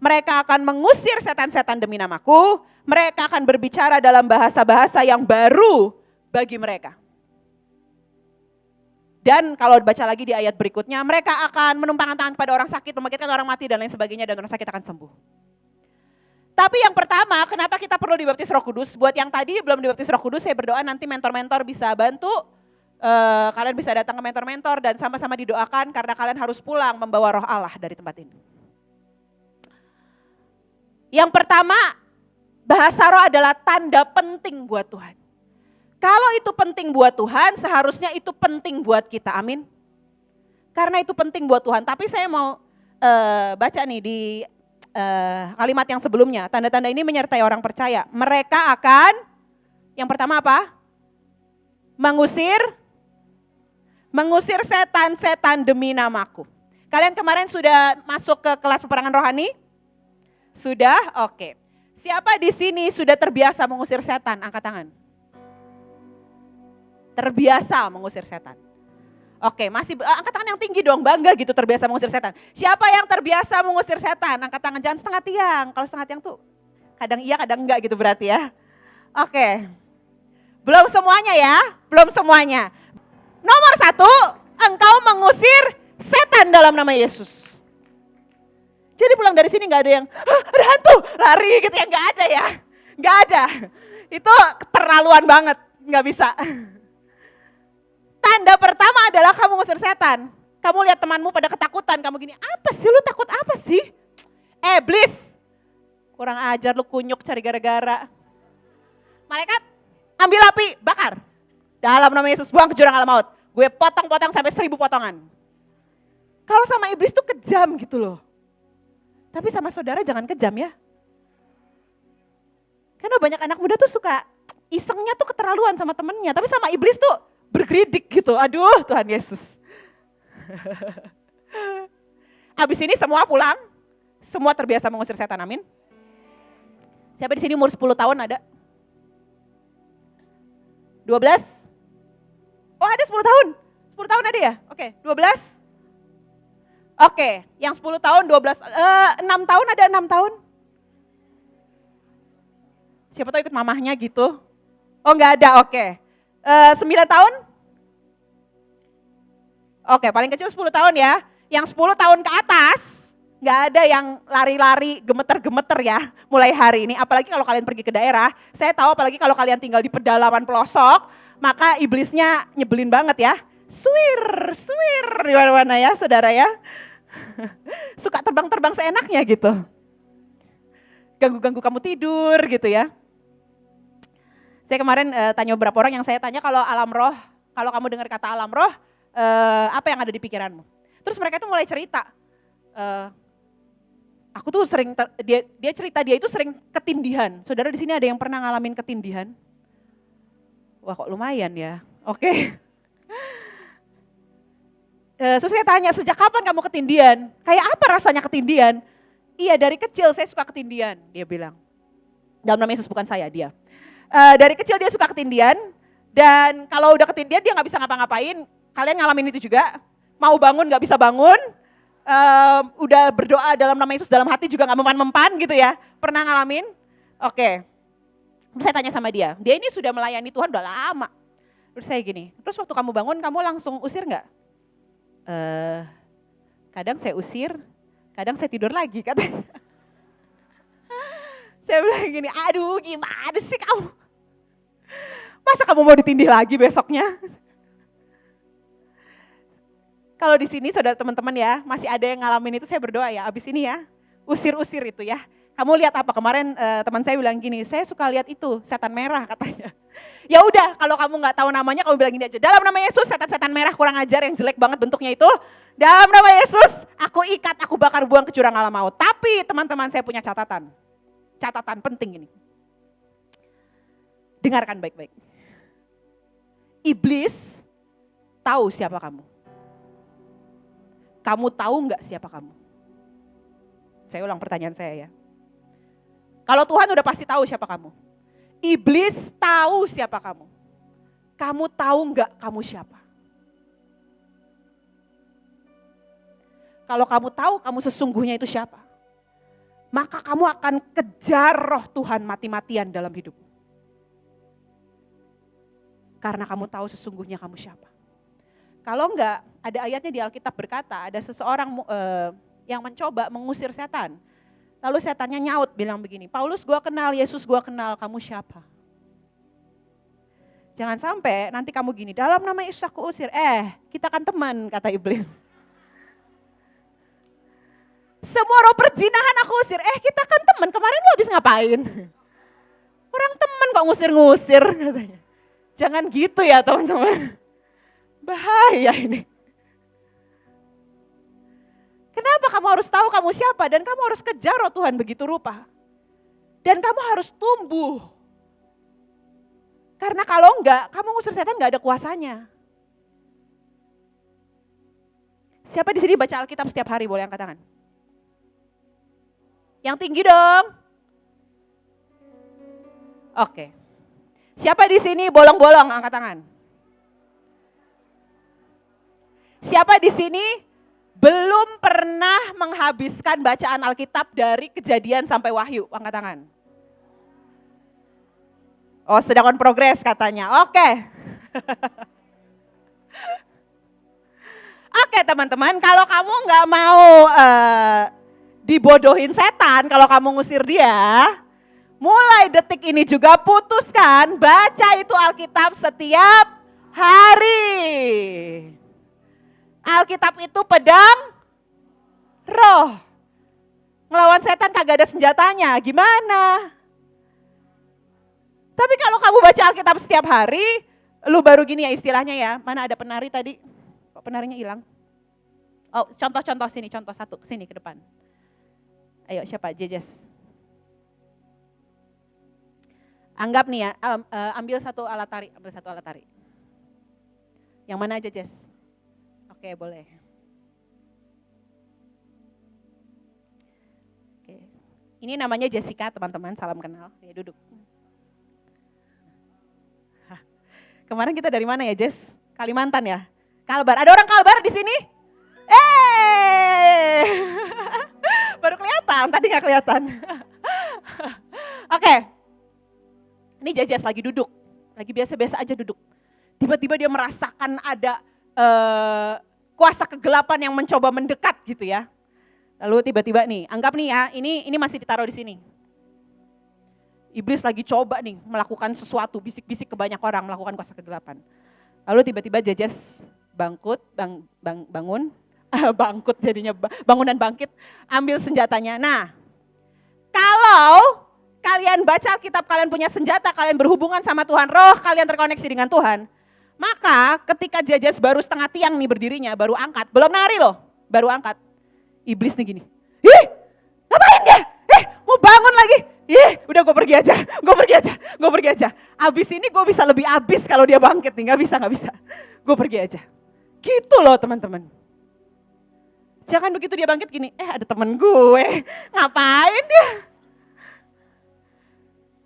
Mereka akan mengusir setan-setan demi namaku, mereka akan berbicara dalam bahasa-bahasa yang baru bagi mereka. Dan kalau baca lagi di ayat berikutnya, mereka akan menumpangkan tangan kepada orang sakit, membangkitkan orang mati dan lain sebagainya, dan orang sakit akan sembuh. Tapi yang pertama, kenapa kita perlu dibaptis Roh Kudus? Buat yang tadi belum dibaptis Roh Kudus, saya berdoa nanti mentor-mentor bisa bantu. Kalian bisa datang ke mentor-mentor dan sama-sama didoakan karena kalian harus pulang membawa Roh Allah dari tempat ini. Yang pertama, bahasa roh adalah tanda penting buat Tuhan. Kalau itu penting buat Tuhan, seharusnya itu penting buat kita, amin. Karena itu penting buat Tuhan. Tapi saya mau baca nih di kalimat yang sebelumnya. Tanda-tanda ini menyertai orang percaya. Mereka akan, yang pertama apa? Mengusir setan-setan demi namaku. Kalian kemarin sudah masuk ke kelas peperangan rohani? Sudah? Oke. Siapa di sini sudah terbiasa mengusir setan? Angkat tangan. Terbiasa mengusir setan. Oke, masih angkat tangan yang tinggi dong, bangga gitu terbiasa mengusir setan. Siapa yang terbiasa mengusir setan? Angkat tangan, jangan setengah tiang. Kalau setengah tiang tuh kadang iya kadang enggak gitu berarti ya. Oke, belum semuanya ya, belum semuanya. Nomor 1, engkau mengusir setan dalam nama Yesus. Jadi pulang dari sini gak ada yang, ada hantu, lari gitu ya, gak ada ya. Gak ada, itu keterlaluan banget, gak bisa. Tanda pertama adalah kamu ngusir setan. Kamu lihat temanmu pada ketakutan, kamu gini, apa sih lu takut apa sih? Iblis, kurang ajar lu kunyuk cari gara-gara. Malaikat, ambil api, bakar. Dalam nama Yesus, buang ke jurang alam maut. Gue potong-potong sampai 1000 potongan. Kalau sama iblis tuh kejam gitu loh. Tapi sama saudara jangan kejam ya. Karena banyak anak muda tuh suka isengnya tuh keterlaluan sama temennya. Tapi sama iblis tuh bergeridik gitu. Aduh Tuhan Yesus. Habis ini semua pulang. Semua terbiasa mengusir setan, amin. Siapa di sini umur 10 tahun ada? 12? Oh ada 10 tahun. 10 tahun ada ya? Oke, 12? Oke, yang 10 tahun, 12, 6 tahun ada 6 tahun? Siapa tahu ikut mamahnya gitu? Oh enggak ada, oke. 9 tahun? Oke, paling kecil 10 tahun ya. Yang 10 tahun ke atas, enggak ada yang lari-lari gemeter-gemeter ya mulai hari ini. Apalagi kalau kalian pergi ke daerah, saya tahu apalagi kalau kalian tinggal di pedalaman pelosok, maka iblisnya nyebelin banget ya. Swir di mana-mana ya saudara ya. Suka terbang-terbang seenaknya gitu. Ganggu-ganggu kamu tidur gitu ya. Saya kemarin tanya beberapa orang yang saya tanya kalau alam roh, kalau kamu dengar kata alam roh, apa yang ada di pikiranmu? Terus mereka itu mulai cerita. Aku tuh sering, dia cerita dia itu sering ketindihan. Saudara di sini ada yang pernah ngalamin ketindihan? Wah kok lumayan ya, oke. Terus saya tanya, sejak kapan kamu ketindihan? Kayak apa rasanya ketindihan? Iya dari kecil saya suka ketindihan, dia bilang. Dalam nama Yesus bukan saya, dia. Dari kecil dia suka ketindihan dan kalau udah ketindihan dia gak bisa ngapa-ngapain. Kalian ngalamin itu juga, mau bangun gak bisa bangun, udah berdoa dalam nama Yesus dalam hati juga gak mempan-mempan gitu ya. Pernah ngalamin? Oke. Terus saya tanya sama dia ini sudah melayani Tuhan udah lama. Terus saya gini, terus waktu kamu bangun kamu langsung usir gak? Kadang saya usir, kadang saya tidur lagi katanya. Saya bilang gini, aduh gimana sih kamu? Masa kamu mau ditindih lagi besoknya? Kalau di sini saudara teman-teman ya, masih ada yang ngalamin itu saya berdoa ya, abis ini ya, usir-usir itu ya. Kamu lihat apa? Kemarin teman saya bilang gini, saya suka lihat itu, setan merah katanya. Ya udah, kalau kamu nggak tahu namanya kamu bilang gini aja, dalam nama Yesus setan-setan merah kurang ajar yang jelek banget bentuknya itu, dalam nama Yesus aku ikat, aku bakar buang ke jurang alam maut. Tapi teman-teman saya punya catatan penting ini. Dengarkan baik-baik. Iblis tahu siapa kamu. Kamu tahu nggak siapa kamu? Saya ulang pertanyaan saya ya. Kalau Tuhan udah pasti tahu siapa kamu. Iblis tahu siapa kamu. Kamu tahu nggak kamu siapa? Kalau kamu tahu kamu sesungguhnya itu siapa, maka kamu akan kejar roh Tuhan mati-matian dalam hidupmu. Karena kamu tahu sesungguhnya kamu siapa. Kalau enggak, ada ayatnya di Alkitab berkata, ada seseorang yang mencoba mengusir setan. Lalu setannya nyaut bilang begini, Paulus gua kenal, Yesus gua kenal, kamu siapa? Jangan sampai nanti kamu gini, dalam nama Yesus aku usir, kita kan teman, kata iblis. Semua roh perzinahan aku usir, kita kan teman, kemarin lu habis ngapain? Orang teman kok ngusir-ngusir katanya. Jangan gitu ya teman-teman. Bahaya ini. Kenapa kamu harus tahu kamu siapa dan kamu harus kejar roh Tuhan begitu rupa. Dan kamu harus tumbuh. Karena kalau enggak, kamu ngusir setan enggak ada kuasanya. Siapa di sini baca Alkitab setiap hari boleh angkat tangan? Yang tinggi dong. Oke. Siapa di sini bolong-bolong angkat tangan? Siapa di sini belum pernah menghabiskan bacaan Alkitab dari Kejadian sampai Wahyu? Angkat tangan. Oh, sedang on progress katanya. Oke. Oke teman-teman, kalau kamu nggak mau dibodohin setan, kalau kamu ngusir dia, mulai detik ini juga putuskan baca itu Alkitab setiap hari. Alkitab itu pedang roh. Ngelawan setan kagak ada senjatanya, gimana? Tapi kalau kamu baca Alkitab setiap hari, lu baru gini ya istilahnya ya, mana ada penari tadi? Kok penarinya hilang? Oh, contoh sini, contoh satu, sini ke depan. Ayo siapa? Jejes. Anggap nih ya, ambil satu alat tari. Yang mana aja Jess? Oke, boleh. Oke. Ini namanya Jessica teman-teman, salam kenal. Ya duduk. Kemarin kita dari mana ya Jess? Kalimantan ya? Kalbar, ada orang Kalbar di sini? Baru kelihatan, tadi gak kelihatan. Oke. Ini Jejes lagi duduk, lagi biasa-biasa aja duduk. Tiba-tiba dia merasakan ada kuasa kegelapan yang mencoba mendekat gitu ya. Lalu tiba-tiba nih, anggap nih ya, ini masih ditaruh di sini. Iblis lagi coba nih melakukan sesuatu, bisik-bisik ke banyak orang melakukan kuasa kegelapan. Lalu tiba-tiba Jejes bangun, bangkut jadinya, bangun dan bangkit, ambil senjatanya. Nah, kalau kalian baca Alkitab, kalian punya senjata, kalian berhubungan sama Tuhan, roh kalian terkoneksi dengan Tuhan, maka ketika Jejes baru setengah tiang nih berdirinya, baru angkat, belum nari loh, baru angkat. Iblis nih gini, ngapain dia? Mau bangun lagi? Udah gue pergi aja. Abis ini gue bisa lebih abis kalau dia bangkit nih, gak bisa. Gue pergi aja. Gitu loh teman-teman. Jangan begitu dia bangkit gini, ada temen gue, ngapain dia?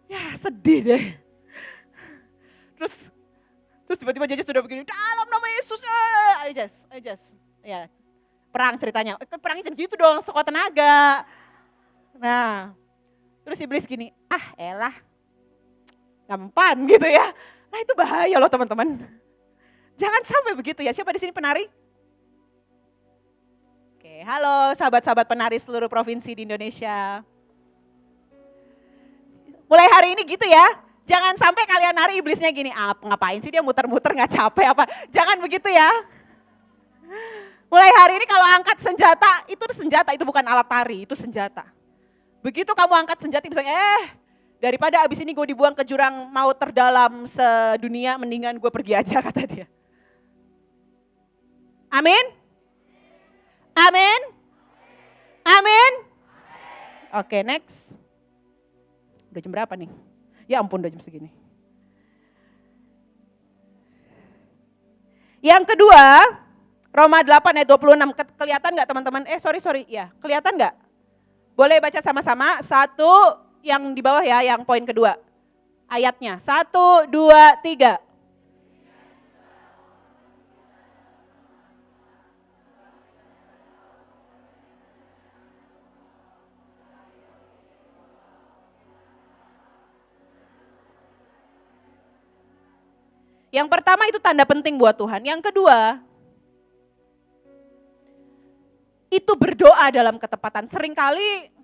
Ya sedih deh. Terus tiba-tiba Jajas sudah begini, dalam nama Yesus, Jajas. Ya, perang ceritanya, perangnya jangan gitu dong, sekuat tenaga. Nah, terus iblis gini, elah, gampang gitu ya. Nah itu bahaya loh teman-teman. Jangan sampai begitu ya, siapa di sini penari? Oke, halo sahabat-sahabat penari seluruh provinsi di Indonesia. Mulai hari ini gitu ya, jangan sampai kalian nari iblisnya gini, ngapain sih dia muter-muter gak capek apa. Jangan begitu ya. Mulai hari ini kalau angkat senjata itu bukan alat tari, itu senjata. Begitu kamu angkat senjata misalnya, daripada abis ini gue dibuang ke jurang maut terdalam sedunia, mendingan gue pergi aja kata dia. Amin? Amin? Amin? Oke, next. Udah jam berapa nih? Ya ampun udah jam segini. Yang kedua, Roma 8 ayat 26. Kelihatan gak teman-teman? Sorry. Ya, kelihatan gak? Boleh baca sama-sama. Satu, yang di bawah ya, yang poin kedua. Ayatnya. 1, 2, 3. Yang pertama itu tanda penting buat Tuhan. Yang kedua, itu berdoa dalam ketepatan. Seringkali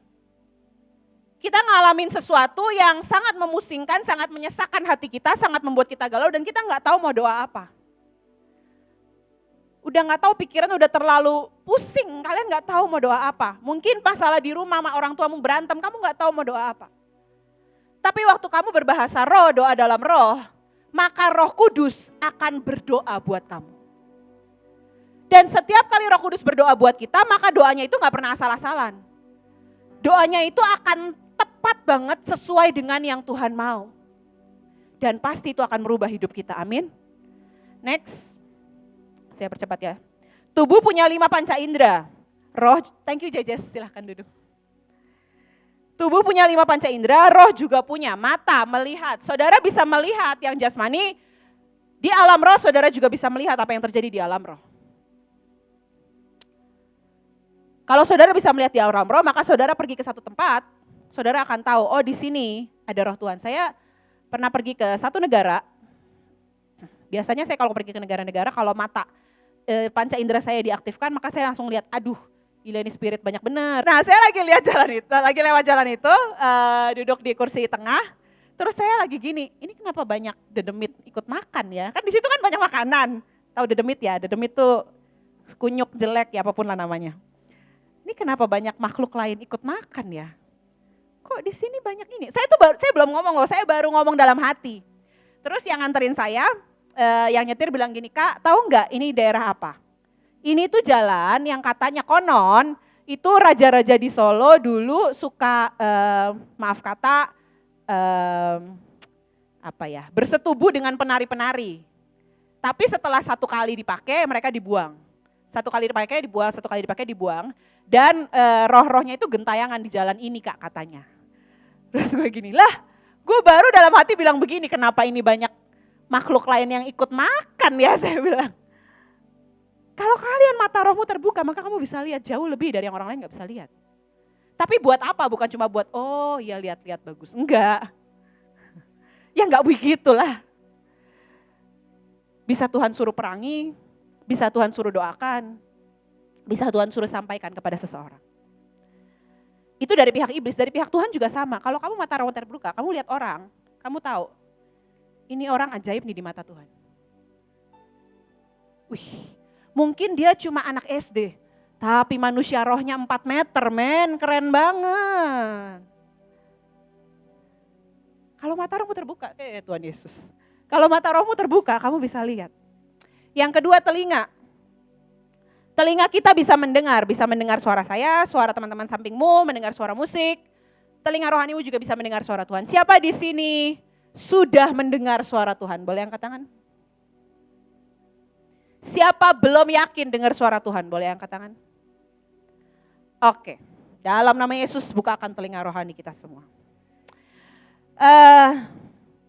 kita ngalamin sesuatu yang sangat memusingkan, sangat menyesakkan hati kita, sangat membuat kita galau dan kita gak tahu mau doa apa. Udah gak tahu pikiran udah terlalu pusing, kalian gak tahu mau doa apa. Mungkin masalah di rumah sama orang tuamu berantem, kamu gak tahu mau doa apa. Tapi waktu kamu berbahasa roh, doa dalam roh, maka Roh Kudus akan berdoa buat kamu. Dan setiap kali Roh Kudus berdoa buat kita, maka doanya itu gak pernah asal-asalan. Doanya itu akan tepat banget sesuai dengan yang Tuhan mau. Dan pasti itu akan merubah hidup kita, amin. Next, saya percepat ya. Tubuh punya 5 panca indera. Roh, thank you Jajas, silahkan duduk. Tubuh punya 5 panca indera, roh juga punya mata, melihat. Saudara bisa melihat yang jasmani, di alam roh saudara juga bisa melihat apa yang terjadi di alam roh. Kalau saudara bisa melihat di alam roh, maka saudara pergi ke satu tempat, saudara akan tahu, oh di sini ada roh Tuhan. Saya pernah pergi ke satu negara, biasanya saya kalau pergi ke negara-negara, kalau mata panca indera saya diaktifkan, maka saya langsung lihat, aduh, gila ini spirit banyak bener. Nah saya lagi lewat jalan itu, duduk di kursi tengah. Terus saya lagi gini, ini kenapa banyak dedemit ikut makan ya? Kan di situ kan banyak makanan. Tahu dedemit ya? Dedemit tuh kunyuk jelek ya apapun lah namanya. Ini kenapa banyak makhluk lain ikut makan ya? Kok di sini banyak ini? Saya belum ngomong loh, saya baru ngomong dalam hati. Terus yang nganterin saya, yang nyetir bilang gini, Kak tahu nggak ini daerah apa? Ini tuh jalan yang katanya konon itu raja-raja di Solo dulu suka bersetubuh dengan penari-penari. Tapi setelah 1 kali dipakai mereka dibuang. 1 kali dipakai dibuang. Dan roh-rohnya itu gentayangan di jalan ini Kak katanya. Terus gue gini, gue baru dalam hati bilang begini, kenapa ini banyak makhluk lain yang ikut makan ya saya bilang. Kalau kalian mata rohmu terbuka, maka kamu bisa lihat jauh lebih dari yang orang lain gak bisa lihat. Tapi buat apa? Bukan cuma buat, oh ya lihat-lihat bagus. Enggak. Ya enggak begitulah. Bisa Tuhan suruh perangi, bisa Tuhan suruh doakan, bisa Tuhan suruh sampaikan kepada seseorang. Itu dari pihak iblis, dari pihak Tuhan juga sama. Kalau kamu mata rohmu terbuka, kamu lihat orang, kamu tahu, ini orang ajaib nih di mata Tuhan. Mungkin dia cuma anak SD, tapi manusia rohnya 4 meter keren banget. Kalau mata rohmu terbuka, Tuhan Yesus. Kalau mata rohmu terbuka, kamu bisa lihat. Yang kedua telinga. Telinga kita bisa mendengar suara saya, suara teman-teman sampingmu, mendengar suara musik. Telinga rohanimu juga bisa mendengar suara Tuhan. Siapa di sini sudah mendengar suara Tuhan? Boleh angkat tangan? Siapa belum yakin dengar suara Tuhan? Boleh angkat tangan? Oke, dalam nama Yesus bukakan telinga rohani kita semua.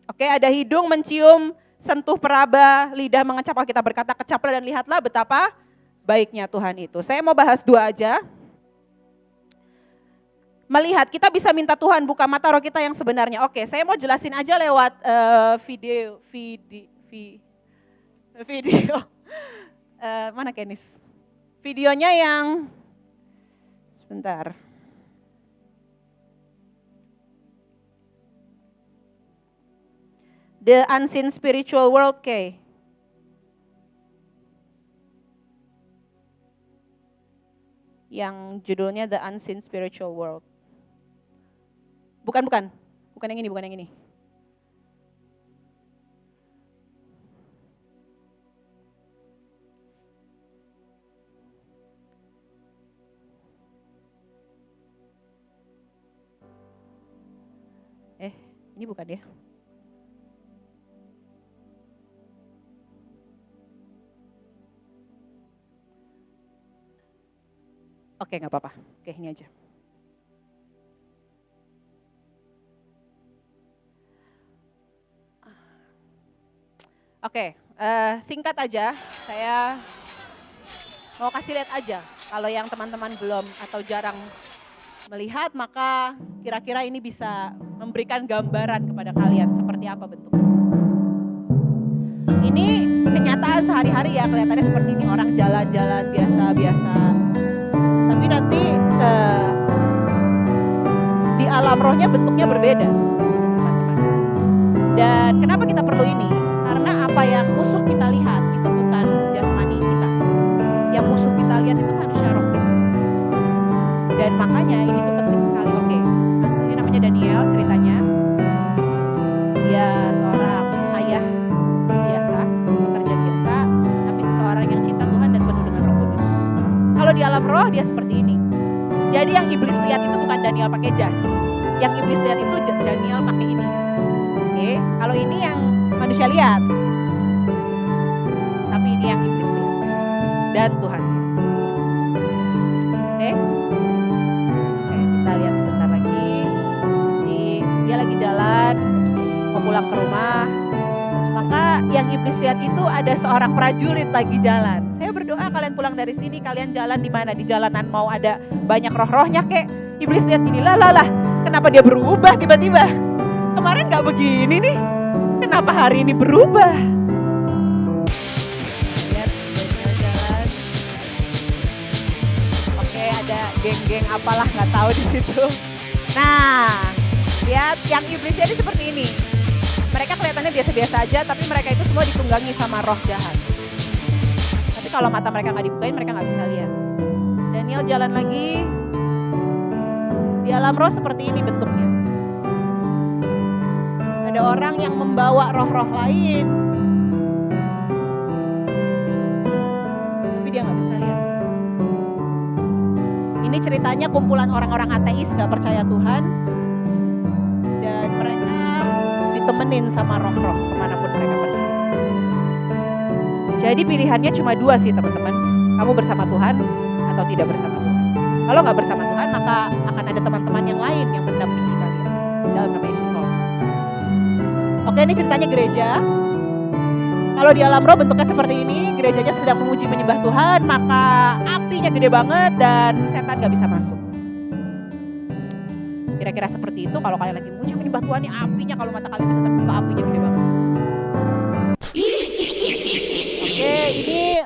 Oke, ada hidung mencium, sentuh peraba, lidah mengecap. Kalau kita berkata kecaplah dan lihatlah betapa baiknya Tuhan itu. Saya mau bahas 2 aja. Melihat, kita bisa minta Tuhan buka mata roh kita yang sebenarnya. Oke, saya mau jelasin aja lewat video. Mana Kenis? Videonya yang, sebentar. The Unseen Spiritual World, K. Yang judulnya The Unseen Spiritual World. Bukan yang ini. Ini bukan dia. Oke, nggak apa-apa. Oke, ini aja. Oke, singkat aja. Saya mau kasih lihat aja. Kalau yang teman-teman belum atau jarang melihat, maka kira-kira ini bisa memberikan gambaran kepada kalian seperti apa bentuknya. Ini kenyataan sehari-hari ya, kelihatannya seperti ini. Orang jalan-jalan biasa-biasa. Tapi nanti di alam rohnya bentuknya berbeda, teman-teman. Dan kenapa kita perlu ini? Karena apa yang musuh kita lihat itu bukan jasmani kita. Yang musuh kita lihat itu manusia roh kita. Dan makanya ini tuh penting sekali. Oke, ini namanya Daniel ceritanya. Dia seorang ayah biasa, pekerja biasa, tapi seseorang yang cinta Tuhan dan penuh dengan Roh Kudus. Kalau di alam roh dia seperti ini. Jadi yang iblis lihat itu bukan Daniel pakai jas. Yang iblis lihat itu Daniel pakai ini. Oke, kalau ini yang manusia lihat. Tapi ini yang iblis lihat. Dan Tuhan lihat. Oke. Oke, kita lihat sebentar lagi. Dia lagi jalan, mau pulang ke rumah. Maka yang iblis lihat itu ada seorang prajurit lagi jalan. Saya berdoa kalian pulang dari sini, kalian jalan di mana? Di jalanan mau ada banyak roh-rohnya kek. Iblis lihat gini, lah. Kenapa dia berubah tiba-tiba? Kemarin gak begini nih. Kenapa hari ini berubah? Lihat, jalan. Oke, ada geng-geng apalah nggak tahu di situ. Nah, lihat yang iblis jadi seperti ini. Mereka kelihatannya biasa-biasa aja, tapi mereka itu semua ditunggangi sama roh jahat. Tapi kalau mata mereka nggak dibukain, mereka nggak bisa lihat. Daniel jalan lagi. Di alam roh seperti ini bentuknya. Ada orang yang membawa roh-roh lain. Tapi dia nggak bisa lihat. Ini ceritanya kumpulan orang-orang ateis gak percaya Tuhan. Dan mereka ditemenin sama roh-roh kemanapun mereka pergi. Jadi pilihannya cuma 2 sih teman-teman. Kamu bersama Tuhan atau tidak bersama Tuhan. Kalau gak bersama Tuhan maka akan ada teman-teman yang lain yang mendampingi kalian. Dalam nama Yesus tolong. Oke, ini ceritanya gereja. Kalau di alam roh bentuknya seperti ini, gerejanya sedang memuji menyembah Tuhan, maka apinya gede banget dan setan gak bisa masuk. Kira-kira seperti itu kalau kalian lagi memuji menyembah Tuhan, nih apinya kalau mata kalian bisa terbuka, apinya gede banget. Oke, ini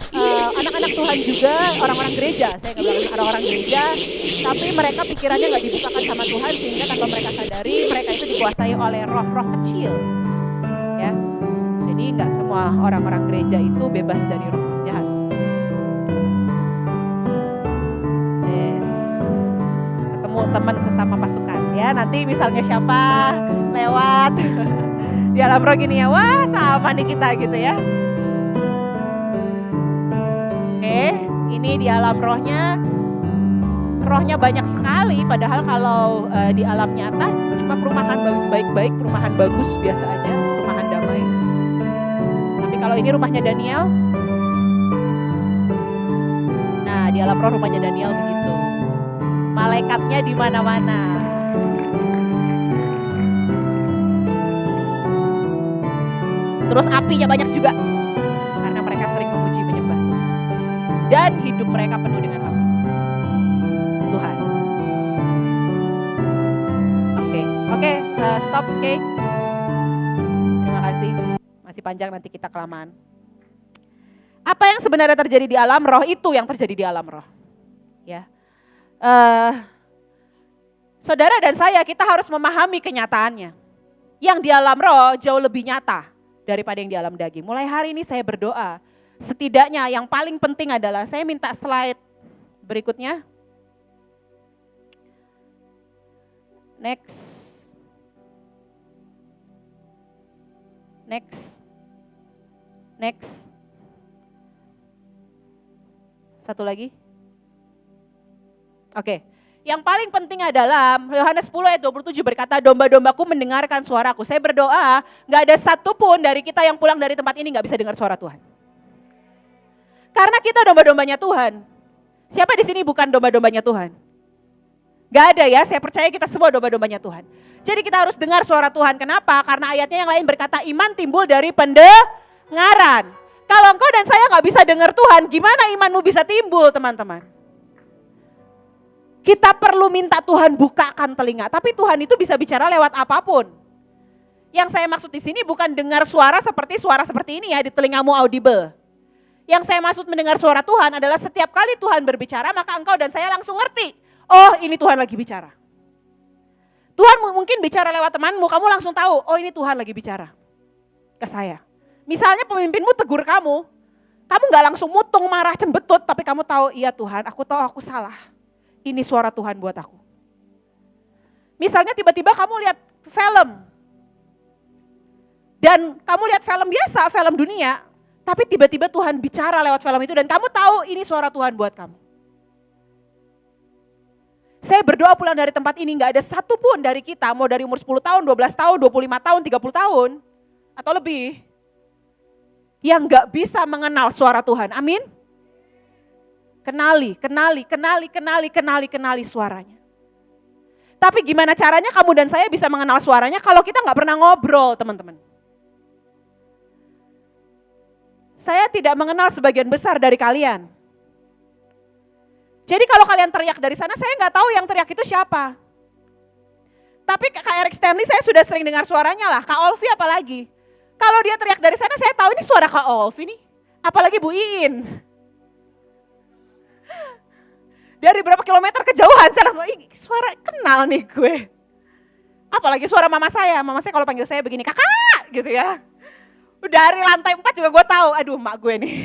anak-anak Tuhan juga, orang-orang gereja. Saya gak bilang orang-orang gereja, tapi mereka pikirannya gak dibukakan sama Tuhan sehingga tanpa mereka sadari, mereka itu dikuasai oleh roh-roh kecil. Ya, jadi nggak semua orang-orang gereja itu bebas dari roh jahat. Yes, ketemu teman sesama pasukan ya. Nanti misalnya siapa lewat di alam roh gini ya, wah sama nih kita gitu ya. Oke, ini di alam rohnya banyak sekali. Padahal kalau di alam nyata cuma perumahan baik-baik, perumahan bagus biasa aja. Damai. Tapi kalau ini rumahnya Daniel. Nah, di alam roh rumahnya Daniel begitu. Malaikatnya di mana-mana. Terus apinya banyak juga. Karena mereka sering memuji menyembah Tuhan. Dan hidup mereka penuh dengan api. Tuhan. Oke, stop, oke. Terima kasih. Masih panjang, nanti kita kelamaan. Apa yang sebenarnya terjadi di alam roh, itu yang terjadi di alam roh. Ya. Saudara dan saya, kita harus memahami kenyataannya. Yang di alam roh jauh lebih nyata daripada yang di alam daging. Mulai hari ini saya berdoa, setidaknya yang paling penting adalah, saya minta slide berikutnya. Next. Satu lagi. Oke. Yang paling penting adalah Yohanes 10 ayat 27 berkata, domba-dombaku mendengarkan suaraku. Saya berdoa, gak ada satupun dari kita yang pulang dari tempat ini gak bisa dengar suara Tuhan. Karena kita domba-dombanya Tuhan. Siapa di sini bukan domba-dombanya Tuhan? Gak ada ya, saya percaya kita semua domba-dombanya Tuhan. Jadi kita harus dengar suara Tuhan. Kenapa? Karena ayatnya yang lain berkata iman timbul dari pendengaran. Kalau engkau dan saya gak bisa dengar Tuhan, gimana imanmu bisa timbul, teman-teman? Kita perlu minta Tuhan bukakan telinga, tapi Tuhan itu bisa bicara lewat apapun. Yang saya maksud di sini bukan dengar suara seperti ini ya, di telingamu audible. Yang saya maksud mendengar suara Tuhan adalah setiap kali Tuhan berbicara, maka engkau dan saya langsung ngerti. Oh, ini Tuhan lagi bicara. Tuhan mungkin bicara lewat temanmu, kamu langsung tahu, oh ini Tuhan lagi bicara ke saya. Misalnya pemimpinmu tegur kamu gak langsung mutung, marah, cembetut, tapi kamu tahu, iya Tuhan, aku tahu aku salah. Ini suara Tuhan buat aku. Misalnya tiba-tiba kamu lihat film. Dan kamu lihat film biasa, film dunia. Tapi tiba-tiba Tuhan bicara lewat film itu dan kamu tahu ini suara Tuhan buat kamu. Saya berdoa pulang dari tempat ini gak ada satupun dari kita, mau dari umur 10 tahun, 12 tahun, 25 tahun, 30 tahun, atau lebih. Yang gak bisa mengenal suara Tuhan, amin. Kenali suaranya. Tapi gimana caranya kamu dan saya bisa mengenal suaranya kalau kita gak pernah ngobrol, teman-teman. Saya tidak mengenal sebagian besar dari kalian. Jadi kalau kalian teriak dari sana, saya gak tahu yang teriak itu siapa. Tapi Kak Eric Stanley saya sudah sering dengar suaranya lah, Kak Olvi apalagi. Kalau dia teriak dari sana, saya tahu ini suara Kak Olvi nih. Apalagi Bu Iin. Dari berapa kilometer kejauhan saya langsung, suara kenal nih gue. Apalagi suara mama saya kalau panggil saya begini, kakak gitu ya. Dari lantai 4 juga gue tahu, aduh mak gue nih.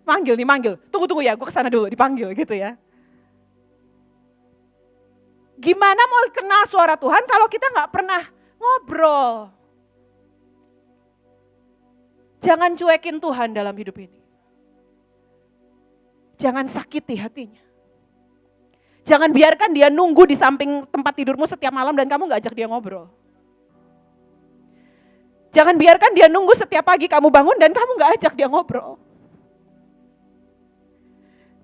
Manggil, tunggu ya gue kesana dulu dipanggil gitu ya. Gimana mau kenal suara Tuhan kalau kita gak pernah ngobrol. Jangan cuekin Tuhan dalam hidup ini. Jangan sakiti hatinya. Jangan biarkan dia nunggu di samping tempat tidurmu setiap malam dan kamu gak ajak dia ngobrol. Jangan biarkan dia nunggu setiap pagi kamu bangun dan kamu gak ajak dia ngobrol.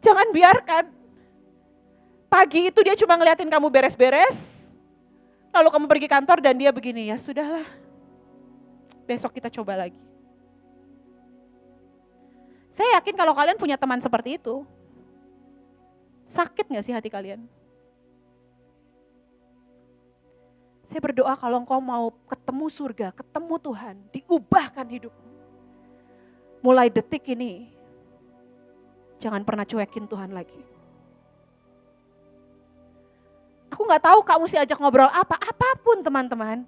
Jangan biarkan pagi itu dia cuma ngeliatin kamu beres-beres, lalu kamu pergi kantor dan dia begini, ya sudahlah, besok kita coba lagi. Saya yakin kalau kalian punya teman seperti itu, sakit gak sih hati kalian? Saya berdoa kalau engkau mau ketemu surga, ketemu Tuhan, diubahkan hidupmu. Mulai detik ini, jangan pernah cuekin Tuhan lagi. Aku gak tahu kamu mesti ajak ngobrol apapun teman-teman.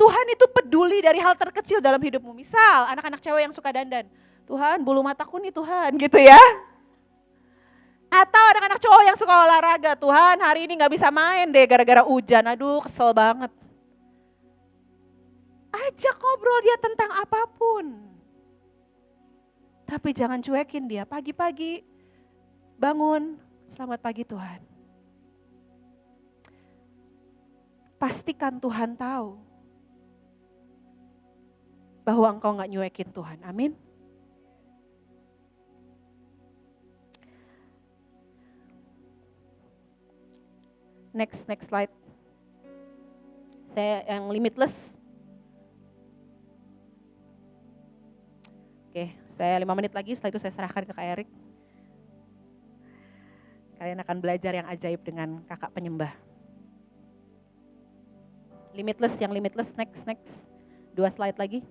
Tuhan itu peduli dari hal terkecil dalam hidupmu. Misal anak-anak cewek yang suka dandan. Tuhan, bulu mataku nih Tuhan, gitu ya. Atau anak-anak cowok yang suka olahraga, Tuhan hari ini gak bisa main deh gara-gara hujan, aduh kesel banget. Ajak ngobrol dia tentang apapun. Tapi jangan cuekin dia, pagi-pagi bangun, selamat pagi Tuhan. Pastikan Tuhan tahu bahwa engkau gak nyuekin Tuhan, amin. Next slide. Saya yang limitless. Oke, saya 5 menit lagi, setelah itu saya serahkan ke Kak Erik. Kalian akan belajar yang ajaib dengan kakak penyembah. Limitless, yang limitless, next. 2 slide lagi.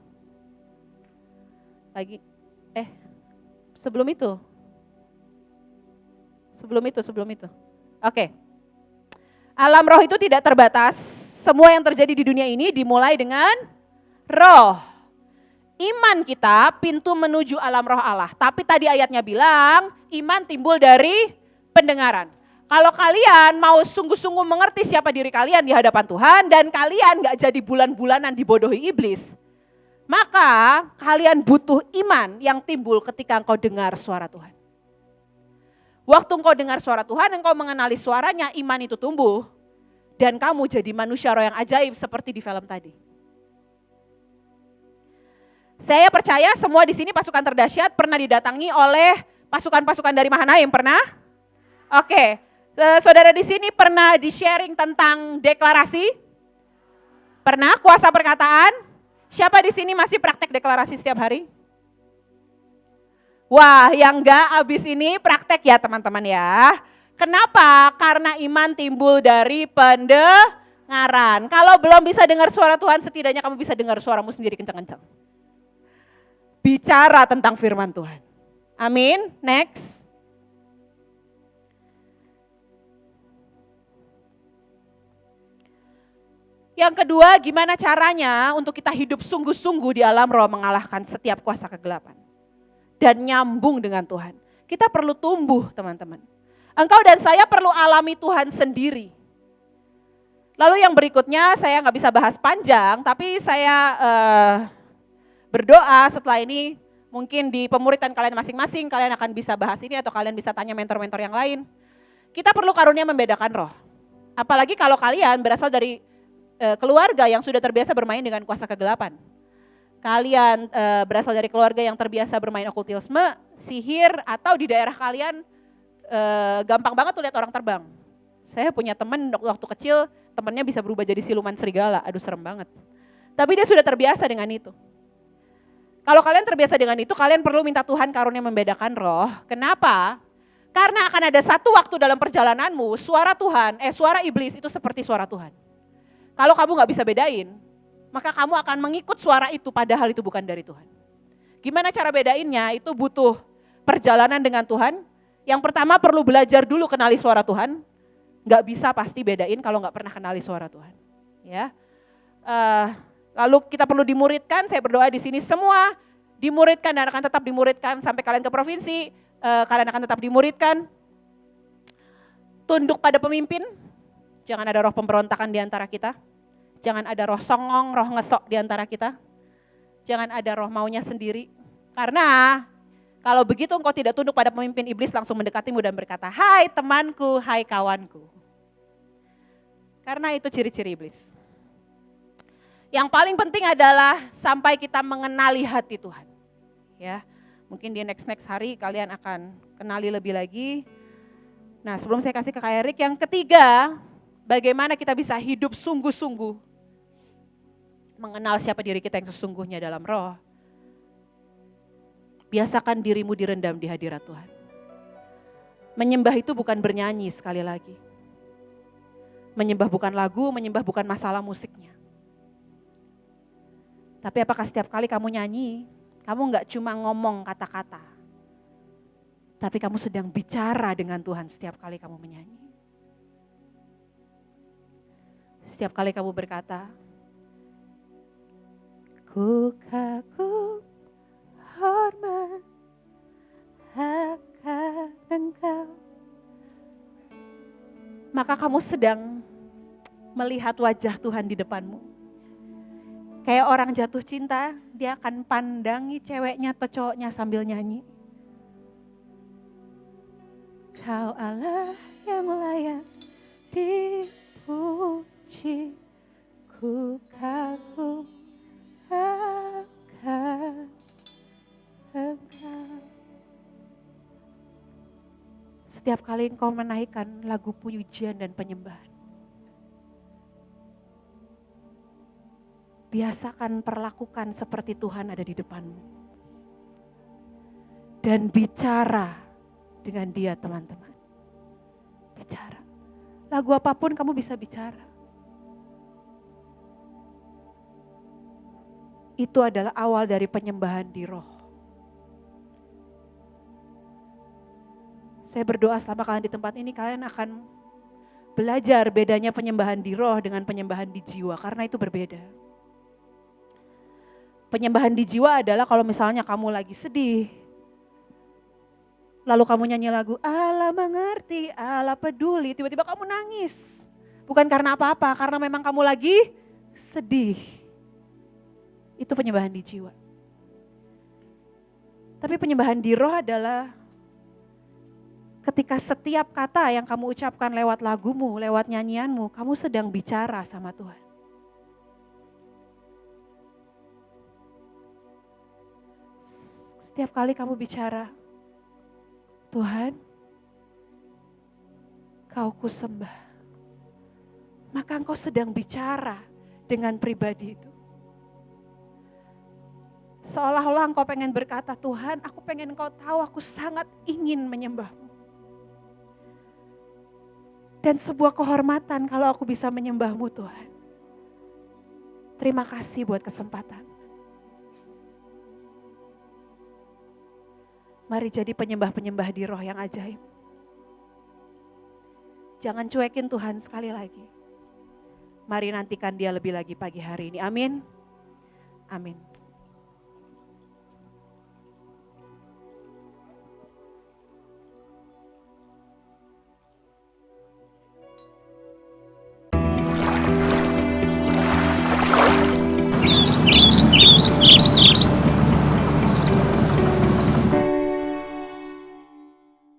Sebelum itu. Oke. Alam roh itu tidak terbatas. Semua yang terjadi di dunia ini dimulai dengan roh. Iman kita pintu menuju alam roh Allah. Tapi tadi ayatnya bilang iman timbul dari pendengaran. Kalau kalian mau sungguh-sungguh mengerti siapa diri kalian di hadapan Tuhan dan kalian gak jadi bulan-bulanan dibodohi iblis, maka kalian butuh iman yang timbul ketika engkau dengar suara Tuhan. Waktu engkau dengar suara Tuhan, engkau mengenali suaranya, iman itu tumbuh. Dan kamu jadi manusia roh yang ajaib seperti di film tadi. Saya percaya semua di sini pasukan terdahsyat pernah didatangi oleh pasukan-pasukan dari Mahanaim, pernah? Oke. Saudara di sini pernah di-sharing tentang deklarasi? Pernah kuasa perkataan? Siapa di sini masih praktek deklarasi setiap hari? Wah, yang enggak abis ini praktek ya teman-teman ya. Kenapa? Karena iman timbul dari pendengaran. Kalau belum bisa dengar suara Tuhan, setidaknya kamu bisa dengar suaramu sendiri kencang-kencang. Bicara tentang firman Tuhan. Amin. Next. Yang kedua, gimana caranya untuk kita hidup sungguh-sungguh di alam roh mengalahkan setiap kuasa kegelapan. Dan nyambung dengan Tuhan. Kita perlu tumbuh teman-teman. Engkau dan saya perlu alami Tuhan sendiri. Lalu yang berikutnya saya gak bisa bahas panjang, tapi saya berdoa setelah ini mungkin di pemuritan kalian masing-masing, kalian akan bisa bahas ini atau kalian bisa tanya mentor-mentor yang lain. Kita perlu karunia membedakan roh. Apalagi kalau kalian berasal dari keluarga yang sudah terbiasa bermain dengan kuasa kegelapan. Kalian berasal dari keluarga yang terbiasa bermain okultisme, sihir, atau di daerah kalian gampang banget tuh lihat orang terbang. Saya punya teman waktu kecil, temannya bisa berubah jadi siluman serigala, aduh serem banget. Tapi dia sudah terbiasa dengan itu. Kalau kalian terbiasa dengan itu, kalian perlu minta Tuhan karunia membedakan roh. Kenapa? Karena akan ada satu waktu dalam perjalananmu, suara iblis itu seperti suara Tuhan. Kalau kamu gak bisa bedain, maka kamu akan mengikut suara itu padahal itu bukan dari Tuhan. Gimana cara bedainnya? Itu butuh perjalanan dengan Tuhan. Yang pertama perlu belajar dulu kenali suara Tuhan. Gak bisa pasti bedain kalau gak pernah kenali suara Tuhan. Ya. Lalu kita perlu dimuridkan, saya berdoa di sini semua dimuridkan dan akan tetap dimuridkan sampai kalian ke provinsi. Kalian akan tetap dimuridkan. Tunduk pada pemimpin, jangan ada roh pemberontakan di antara kita. Jangan ada roh songong, roh ngesok di antara kita. Jangan ada roh maunya sendiri. Karena kalau begitu engkau tidak tunduk pada pemimpin, iblis langsung mendekatimu dan berkata, hai temanku, hai kawanku. Karena itu ciri-ciri iblis. Yang paling penting adalah sampai kita mengenali hati Tuhan. Ya, mungkin di next hari kalian akan kenali lebih lagi. Nah, sebelum saya kasih ke Kak Erik, yang ketiga, bagaimana kita bisa hidup sungguh-sungguh mengenal siapa diri kita yang sesungguhnya dalam roh. Biasakan dirimu direndam di hadirat Tuhan. Menyembah itu bukan bernyanyi sekali lagi. Menyembah bukan lagu, menyembah bukan masalah musiknya. Tapi apakah setiap kali kamu nyanyi, kamu gak cuma ngomong kata-kata. Tapi kamu sedang bicara dengan Tuhan setiap kali kamu menyanyi. Setiap kali kamu berkata, ku kagum hormat akan Engkau. Maka kamu sedang melihat wajah Tuhan di depanmu. Kayak orang jatuh cinta, dia akan pandangi ceweknya atau cowoknya sambil nyanyi. Kau Allah yang layak dipuji, ku kagum akan Engkau. Setiap kali engkau menaikkan lagu pujian dan penyembahan, biasakan perlakukan seperti Tuhan ada di depanmu. Dan bicara dengan dia teman-teman. Bicara. Lagu apapun kamu bisa bicara. Itu adalah awal dari penyembahan di roh. Saya berdoa selama kalian di tempat ini kalian akan belajar bedanya penyembahan di roh dengan penyembahan di jiwa karena itu berbeda. Penyembahan di jiwa adalah kalau misalnya kamu lagi sedih, lalu kamu nyanyi lagu Allah mengerti, Allah peduli, tiba-tiba kamu nangis. Bukan karena apa-apa, karena memang kamu lagi sedih. Itu penyembahan di jiwa. Tapi penyembahan di roh adalah ketika setiap kata yang kamu ucapkan lewat lagumu, lewat nyanyianmu, kamu sedang bicara sama Tuhan. Setiap kali kamu bicara, Tuhan, Kau kusembah. Maka Engkau sedang bicara dengan pribadi itu. Seolah-olah Engkau pengen berkata, Tuhan, aku pengen Engkau tahu aku sangat ingin menyembah-Mu. Dan sebuah kehormatan kalau aku bisa menyembah-Mu Tuhan. Terima kasih buat kesempatan. Mari jadi penyembah-penyembah di roh yang ajaib. Jangan cuekin Tuhan sekali lagi. Mari nantikan Dia lebih lagi pagi hari ini. Amin. Amin.